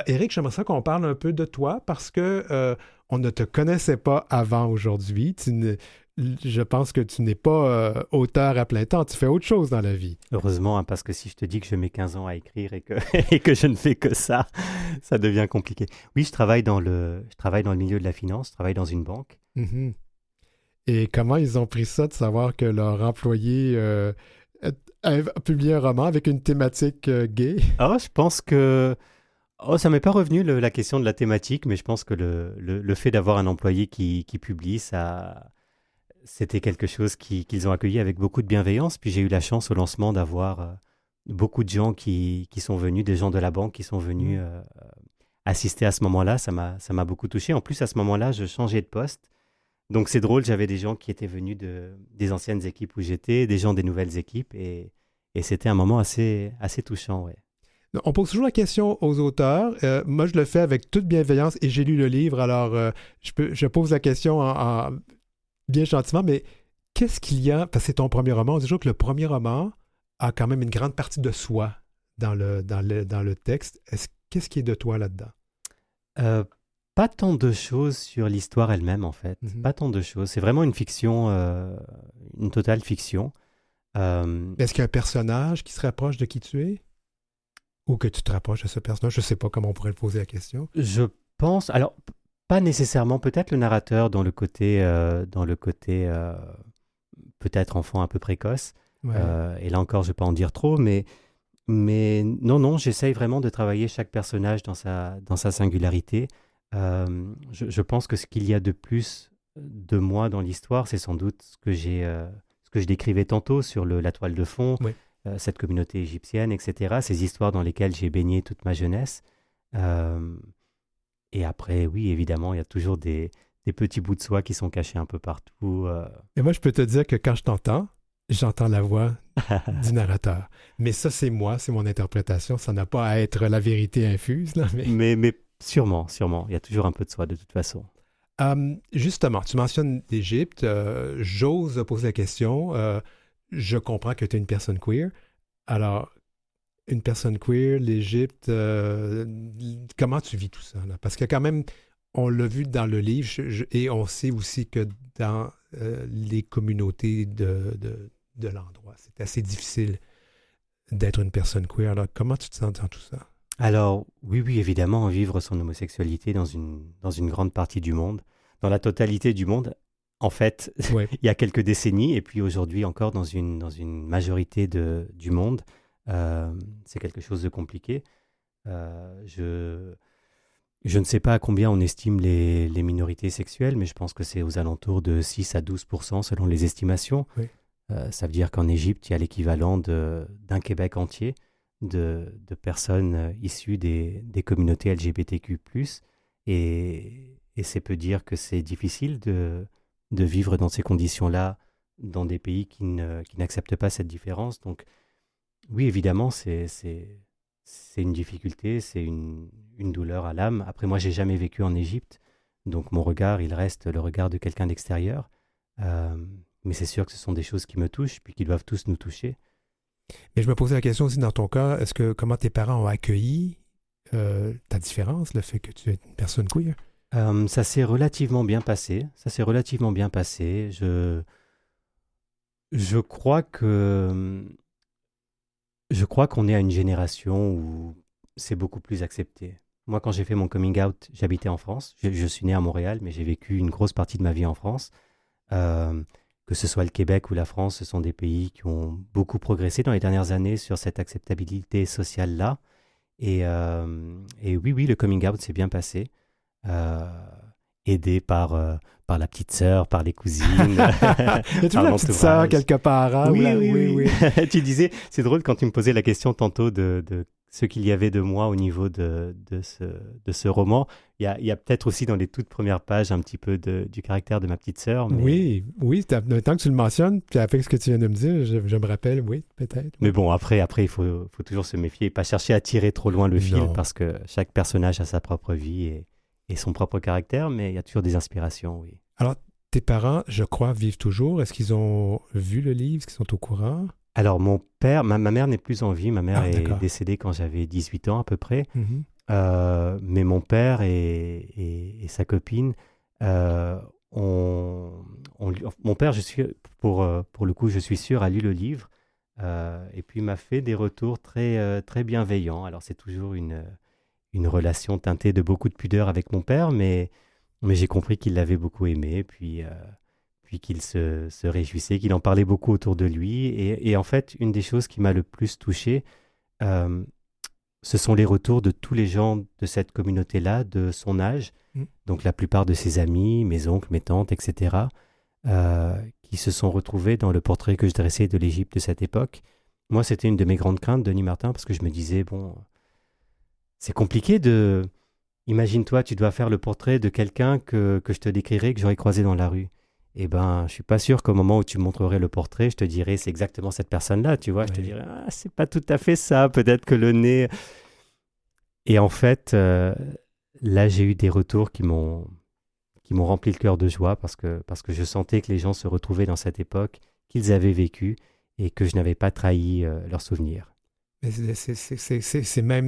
Éric, j'aimerais ça qu'on parle un peu de toi parce que on ne te connaissait pas avant aujourd'hui. Je pense que tu n'es pas auteur à plein temps. Tu fais autre chose dans la vie. Heureusement, hein, parce que si je te dis que je mets 15 ans à écrire et que je ne fais que ça, ça devient compliqué. Oui, je travaille dans le milieu de la finance, je travaille dans une banque. Mm-hmm. Et comment ils ont pris ça de savoir que leur employé a publié un roman avec une thématique gay? Ah, je pense que... Oh, ça m'est pas revenu la question de la thématique, mais je pense que le fait d'avoir un employé qui publie, ça, c'était quelque chose qu'ils ont accueilli avec beaucoup de bienveillance. Puis j'ai eu la chance au lancement d'avoir beaucoup de gens qui sont venus, des gens de la banque qui sont venus assister à ce moment-là. Ça m'a beaucoup touché. En plus, à ce moment-là, je changeais de poste. Donc c'est drôle, j'avais des gens qui étaient venus des anciennes équipes où j'étais, des gens des nouvelles équipes, et c'était un moment assez touchant, ouais. On pose toujours la question aux auteurs. Moi, je le fais avec toute bienveillance et j'ai lu le livre, alors je pose la question bien gentiment, mais qu'est-ce qu'il y a, parce que c'est ton premier roman, on dit toujours que le premier roman a quand même une grande partie de soi dans le texte. Qu'est-ce qui est de toi là-dedans? Pas tant de choses sur l'histoire elle-même, en fait. Mm-hmm. Pas tant de choses. C'est vraiment une fiction, une totale fiction. Est-ce qu'il y a un personnage qui se rapproche de qui tu es? Ou que tu te rapproches de ce personnage? Je ne sais pas comment on pourrait le poser la question. Je pense... Alors, pas nécessairement. Peut-être le narrateur dans le côté peut-être enfant un peu précoce. Ouais. Et là encore, je ne vais pas en dire trop, mais non, j'essaye vraiment de travailler chaque personnage dans sa singularité. Je pense que ce qu'il y a de plus de moi dans l'histoire, c'est sans doute ce que je décrivais tantôt sur la toile de fond, oui. Cette communauté égyptienne, etc. Ces histoires dans lesquelles j'ai baigné toute ma jeunesse. Et après, oui, évidemment, il y a toujours des petits bouts de soi qui sont cachés un peu partout. Et moi, je peux te dire que quand je t'entends, j'entends la voix du narrateur. Mais ça, c'est moi, c'est mon interprétation. Ça n'a pas à être la vérité infuse. Là, mais sûrement. Il y a toujours un peu de soi, de toute façon. Justement, tu mentionnes l'Égypte. J'ose poser la question. Je comprends que tu es une personne queer. Alors, une personne queer, l'Égypte, comment tu vis tout ça? Là? Parce que quand même, on l'a vu dans le livre et on sait aussi que dans les communautés de l'endroit, c'est assez difficile d'être une personne queer. Alors, comment tu te sens dans tout ça? Alors, oui, évidemment, vivre son homosexualité dans une grande partie du monde, dans la totalité du monde, en fait, Ouais. il y a quelques décennies, et puis aujourd'hui encore dans une majorité du monde, c'est quelque chose de compliqué. Je ne sais pas à combien on estime les minorités sexuelles, mais je pense que c'est aux alentours de 6 à 12% selon les estimations. Oui. Ça veut dire qu'en Égypte, il y a l'équivalent d'un Québec entier de personnes issues des communautés LGBTQ+. Et c'est peut dire que c'est difficile de vivre dans ces conditions-là dans des pays qui n'acceptent pas cette différence. Donc oui, évidemment, c'est une difficulté, c'est une douleur à l'âme. Après, moi, j'ai jamais vécu en Égypte, donc mon regard, il reste le regard de quelqu'un d'extérieur. Mais c'est sûr que ce sont des choses qui me touchent, puis qui doivent tous nous toucher. Mais je me posais la question aussi dans ton cas, comment tes parents ont accueilli ta différence, le fait que tu es une personne queer? Ça s'est relativement bien passé. Je crois que je crois qu'on est à une génération où c'est beaucoup plus accepté. Moi, quand j'ai fait mon coming out, j'habitais en France. Je suis né à Montréal, mais j'ai vécu une grosse partie de ma vie en France. Euh, que ce soit le Québec ou la France, ce sont des pays qui ont beaucoup progressé dans les dernières années sur cette acceptabilité sociale-là. Et oui, oui, le coming out s'est bien passé, euh, aidé par la petite sœur, par les cousines, Il y a toujours par la petite sœur l'entourage. quelque part, hein? Oui, oui, Oui, oui. oui. Tu disais, c'est drôle quand tu me posais la question tantôt de ce qu'il y avait de moi au niveau de ce roman. Il y a peut-être aussi dans les toutes premières pages un petit peu du caractère de ma petite sœur, Oui, oui, tant que tu le mentionnes, puis avec ce que tu viens de me dire, je me rappelle, oui, peut-être. mais Oui. bon, après il faut toujours se méfier et pas chercher à tirer trop loin le fil Non. parce que chaque personnage a sa propre vie et son propre caractère, mais il y a toujours des inspirations, oui. Alors, tes parents, je crois, vivent toujours. Est-ce qu'ils ont vu le livre? Est-ce qu'ils sont au courant? Alors, mon père, ma mère n'est plus en vie. Ma mère Ah, est d'accord. décédée quand j'avais 18 ans à peu près. Mhm. Mais mon père et sa copine, euh, mon père, pour le coup, je suis sûr, a lu le livre et puis m'a fait des retours très bienveillants. Alors, c'est toujours une relation teintée de beaucoup de pudeur avec mon père, mais j'ai compris qu'il l'avait beaucoup aimé, puis qu'il se réjouissait, qu'il en parlait beaucoup autour de lui. Et en fait, une des choses qui m'a le plus touché, euh, ce sont les retours de tous les gens de cette communauté-là, de son âge, Mm. donc la plupart de ses amis, mes oncles, mes tantes, etc., qui se sont retrouvés dans le portrait que je dressais de l'Égypte de cette époque. Moi, c'était une de mes grandes craintes, Denis Martin, parce que je me disais, bon, c'est compliqué de... Imagine-toi, tu dois faire le portrait de quelqu'un que je te décrirais, que j'aurais croisé dans la rue. Eh ben, je suis pas sûr qu'au moment où tu montrerais le portrait, je te dirais c'est exactement cette personne-là, tu vois. Je te Oui. dirais, ah, c'est pas tout à fait ça, peut-être que le nez. Et en fait, là, j'ai eu des retours qui m'ont rempli le cœur de joie parce que je sentais que les gens se retrouvaient dans cette époque qu'ils avaient vécue et que je n'avais pas trahi leurs souvenirs. Mais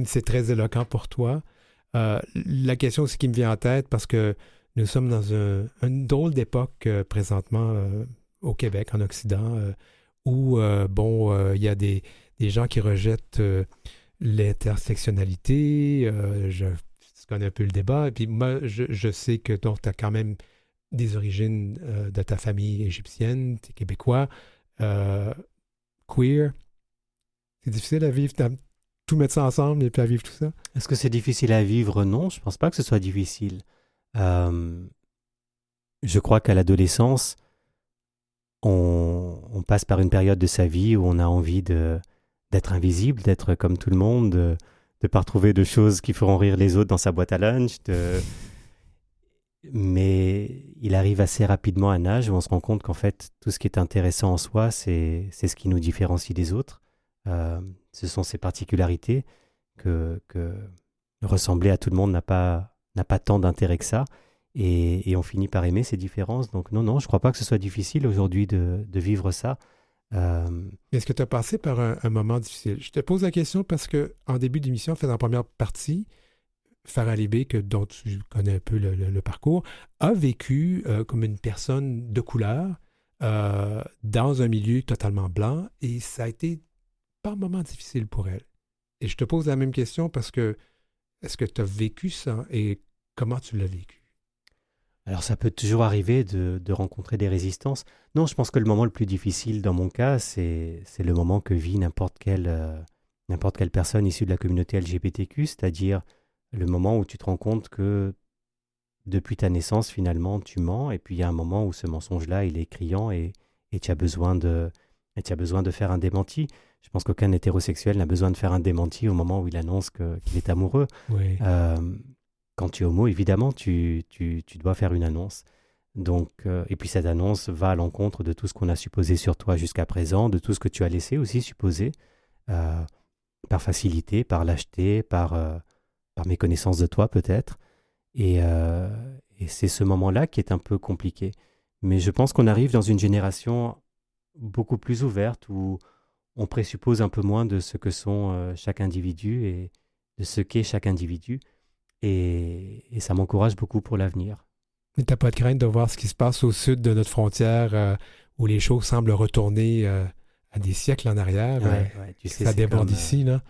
c'est très éloquent pour toi. La question aussi qui me vient en tête, parce que nous sommes dans une drôle d'époque présentement au Québec, en Occident, où, il y a des gens qui rejettent l'intersectionnalité. Tu connais un peu le débat. Et puis moi, je sais que tu as quand même des origines de ta famille égyptienne, tu es québécois, queer. C'est difficile à vivre, tout mettre ça ensemble et puis à vivre tout ça. Est-ce que c'est difficile à vivre? Non, je pense pas que ce soit difficile. Euh, je crois qu'à l'adolescence, on passe par une période de sa vie où on a envie d'être invisible, d'être comme tout le monde, de ne pas retrouver de choses qui feront rire les autres dans sa boîte à lunch. Mais il arrive assez rapidement à un âge où on se rend compte qu'en fait, tout ce qui est intéressant en soi, c'est ce qui nous différencie des autres. Ce sont ces particularités que ressembler à tout le monde n'a pas tant d'intérêt que ça. Et on finit par aimer ces différences. Donc non, non, je ne crois pas que ce soit difficile aujourd'hui de vivre ça. Est-ce que tu as passé par un moment difficile? Je te pose la question parce que en début d'émission, fait dans la première partie, Farah Libé, dont tu connais un peu le parcours, a vécu comme une personne de couleur dans un milieu totalement blanc et ça a été par moments difficile pour elle. Et je te pose la même question parce que est-ce que tu as vécu ça et comment tu l'as vécu? Alors ça peut toujours arriver de rencontrer des résistances. Non, je pense que le moment le plus difficile dans mon cas, c'est le moment que vit n'importe quelle personne issue de la communauté LGBTQ, c'est-à-dire le moment où tu te rends compte que depuis ta naissance, finalement, tu mens, et puis il y a un moment où ce mensonge-là, il est criant et tu as besoin de faire un démenti. Je pense qu'aucun hétérosexuel n'a besoin de faire un démenti au moment où il annonce qu'il est amoureux. Oui. Quand tu es homo, évidemment, tu dois faire une annonce. Donc, et puis cette annonce va à l'encontre de tout ce qu'on a supposé sur toi jusqu'à présent, de tout ce que tu as laissé aussi supposer, par facilité, par lâcheté, par méconnaissance de toi peut-être. Et c'est ce moment-là qui est un peu compliqué. Mais je pense qu'on arrive dans une génération beaucoup plus ouverte où on présuppose un peu moins de ce que sont chaque individu de ce qu'est chaque individu. Et ça m'encourage beaucoup pour l'avenir. Mais tu n'as pas de crainte de voir ce qui se passe au sud de notre frontière, où les choses semblent retourner à des siècles en arrière. Tu sais, ça déborde ici, là.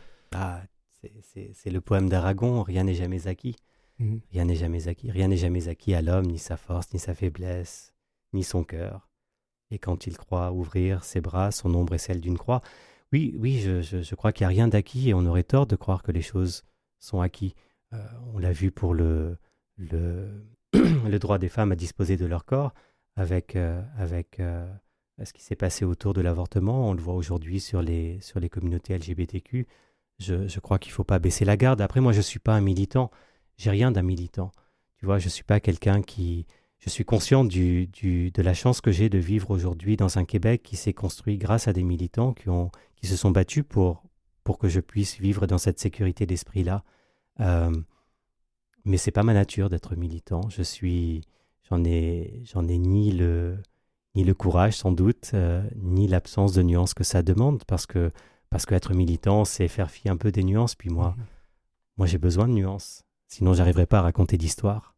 C'est le poème d'Aragon, rien n'est jamais acquis. Rien n'est jamais acquis. Rien n'est jamais acquis à l'homme, ni sa force, ni sa faiblesse, ni son cœur. Et quand il croit ouvrir ses bras, son ombre est celle d'une croix. Oui, je crois qu'il n'y a rien d'acquis et on aurait tort de croire que les choses sont acquis. On l'a vu pour le droit des femmes à disposer de leur corps, avec ce qui s'est passé autour de l'avortement. On le voit aujourd'hui sur les communautés LGBTQ. Je crois qu'il ne faut pas baisser la garde. Après, moi, je ne suis pas un militant. J'ai rien d'un militant. Tu vois, je ne suis pas quelqu'un qui... Je suis conscient de la chance que j'ai de vivre aujourd'hui dans un Québec qui s'est construit grâce à des militants qui se sont battus pour que je puisse vivre dans cette sécurité d'esprit-là. Mais c'est pas ma nature d'être militant. J'en ai ni le courage sans doute, ni l'absence de nuances que ça demande, parce que être militant, c'est faire fi un peu des nuances. Puis moi j'ai besoin de nuances. Sinon, j'arriverai pas à raconter d'histoire.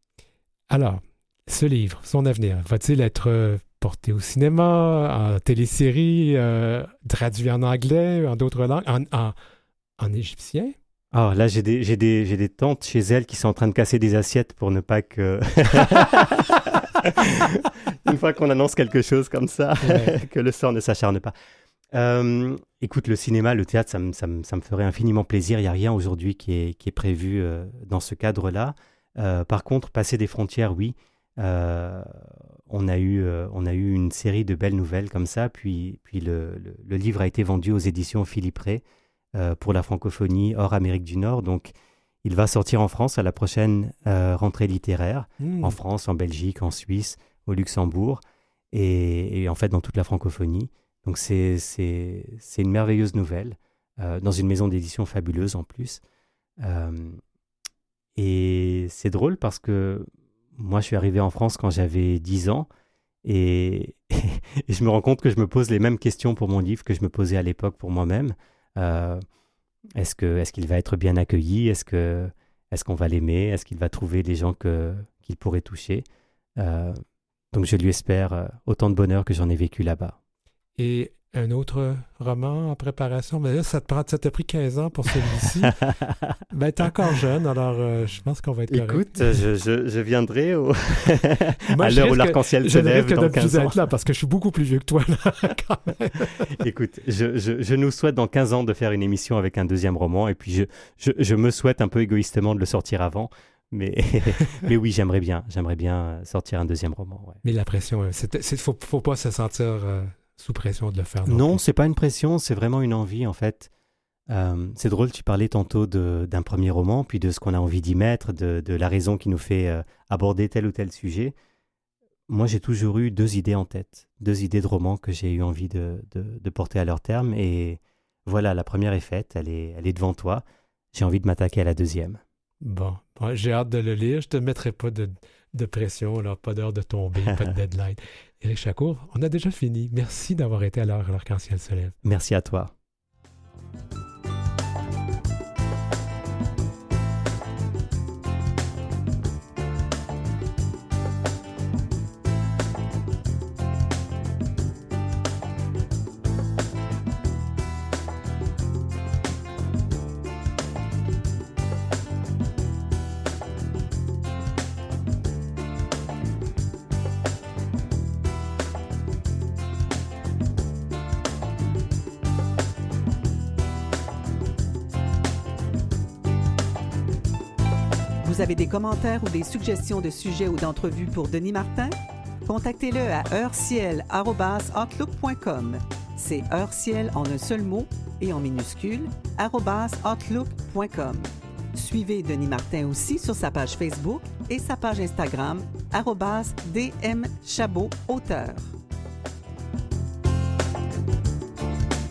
Alors, ce livre, son avenir, va-t-il être porté au cinéma, en télésérie, traduit en anglais, en d'autres langues, en égyptien? Ah, là, j'ai des tantes chez elles qui sont en train de casser des assiettes pour ne pas que... Une fois qu'on annonce quelque chose comme ça, que le sort ne s'acharne pas. Écoute, le cinéma, le théâtre, ça me ferait infiniment plaisir. Il n'y a rien aujourd'hui qui est prévu dans ce cadre-là. Par contre, passer des frontières, oui. On a eu une série de belles nouvelles comme ça. Puis le livre a été vendu aux éditions Philippe Ray. Pour la francophonie hors Amérique du Nord. Donc, il va sortir en France à la prochaine rentrée littéraire, en France, en Belgique, en Suisse, au Luxembourg, et en fait dans toute la francophonie. Donc, c'est une merveilleuse nouvelle, dans une maison d'édition fabuleuse en plus. Et c'est drôle parce que moi, je suis arrivé en France quand j'avais 10 ans, et je me rends compte que je me pose les mêmes questions pour mon livre que je me posais à l'époque pour moi-même. Est-ce qu'il va être bien accueilli? Est-ce qu'on va l'aimer? Est-ce qu'il va trouver des gens qu'il pourrait toucher? Donc je lui espère autant de bonheur que j'en ai vécu là-bas. Et un autre roman en préparation? Mais là, ça t'a pris 15 ans pour celui-ci. Ben, t'es encore jeune, alors je pense qu'on va être correct. Écoute, je viendrai à l'heure où l'arc-en-ciel se lève dans 15 ans. Être là, parce que je suis beaucoup plus vieux que toi, là, quand même. Écoute, je nous souhaite dans 15 ans de faire une émission avec un deuxième roman, et puis je me souhaite un peu égoïstement de le sortir avant. Mais oui, j'aimerais bien sortir un deuxième roman. Ouais. Mais la pression, faut pas se sentir... sous pression de le faire. Non, c'est pas une pression, c'est vraiment une envie en fait. C'est drôle, tu parlais tantôt d'un premier roman, puis de ce qu'on a envie d'y mettre, de la raison qui nous fait aborder tel ou tel sujet. Moi, j'ai toujours eu 2 idées en tête, 2 idées de romans que j'ai eu envie de porter à leur terme. Et voilà, la première est faite, elle est devant toi. J'ai envie de m'attaquer à la deuxième. Bon, j'ai hâte de le lire. Je te mettrai pas de pression, alors pas d'heure de tomber, pas de deadline. Éric Chacour, on a déjà fini. Merci d'avoir été à l'heure l'arc-en-ciel se lève. Merci à toi. Vous avez des commentaires ou des suggestions de sujets ou d'entrevues pour Denis Martin? Contactez-le à heureciel@outlook.com. C'est heureciel en un seul mot et en minuscule @outlook.com. Suivez Denis Martin aussi sur sa page Facebook et sa page Instagram @dmchabotauteur.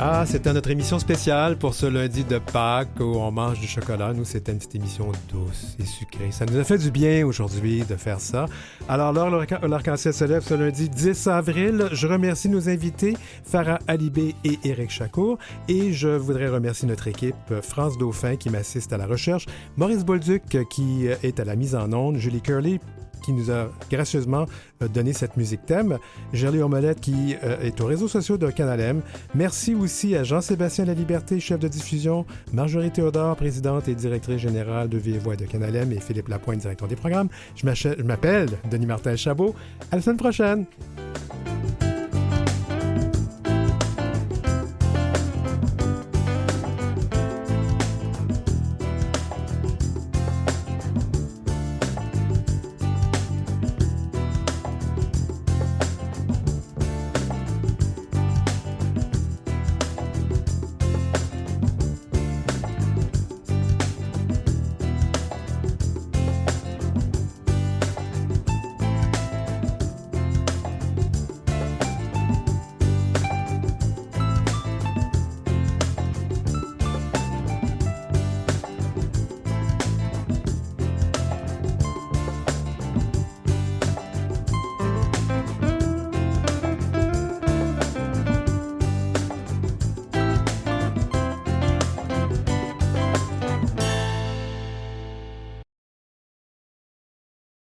Ah, c'était notre émission spéciale pour ce lundi de Pâques où on mange du chocolat. Nous, c'était une petite émission douce et sucrée. Ça nous a fait du bien aujourd'hui de faire ça. Alors, l'Arc-en-Ciel se lève ce lundi 10 avril. Je remercie nos invités, Farah Alibé et Éric Chacour. Et je voudrais remercier notre équipe, France Dauphin qui m'assiste à la recherche, Maurice Bolduc qui est à la mise en onde, Julie Curley qui nous a gracieusement donné cette musique thème, Gerly Ormelette qui est aux réseaux sociaux de Canal M. Merci aussi à Jean-Sébastien Laliberté, chef de diffusion, Marjorie Théodore, présidente et directrice générale de Vive Voix de Canal M et Philippe Lapointe, directeur des programmes. Je m'appelle Denis Martin Chabot. À la semaine prochaine!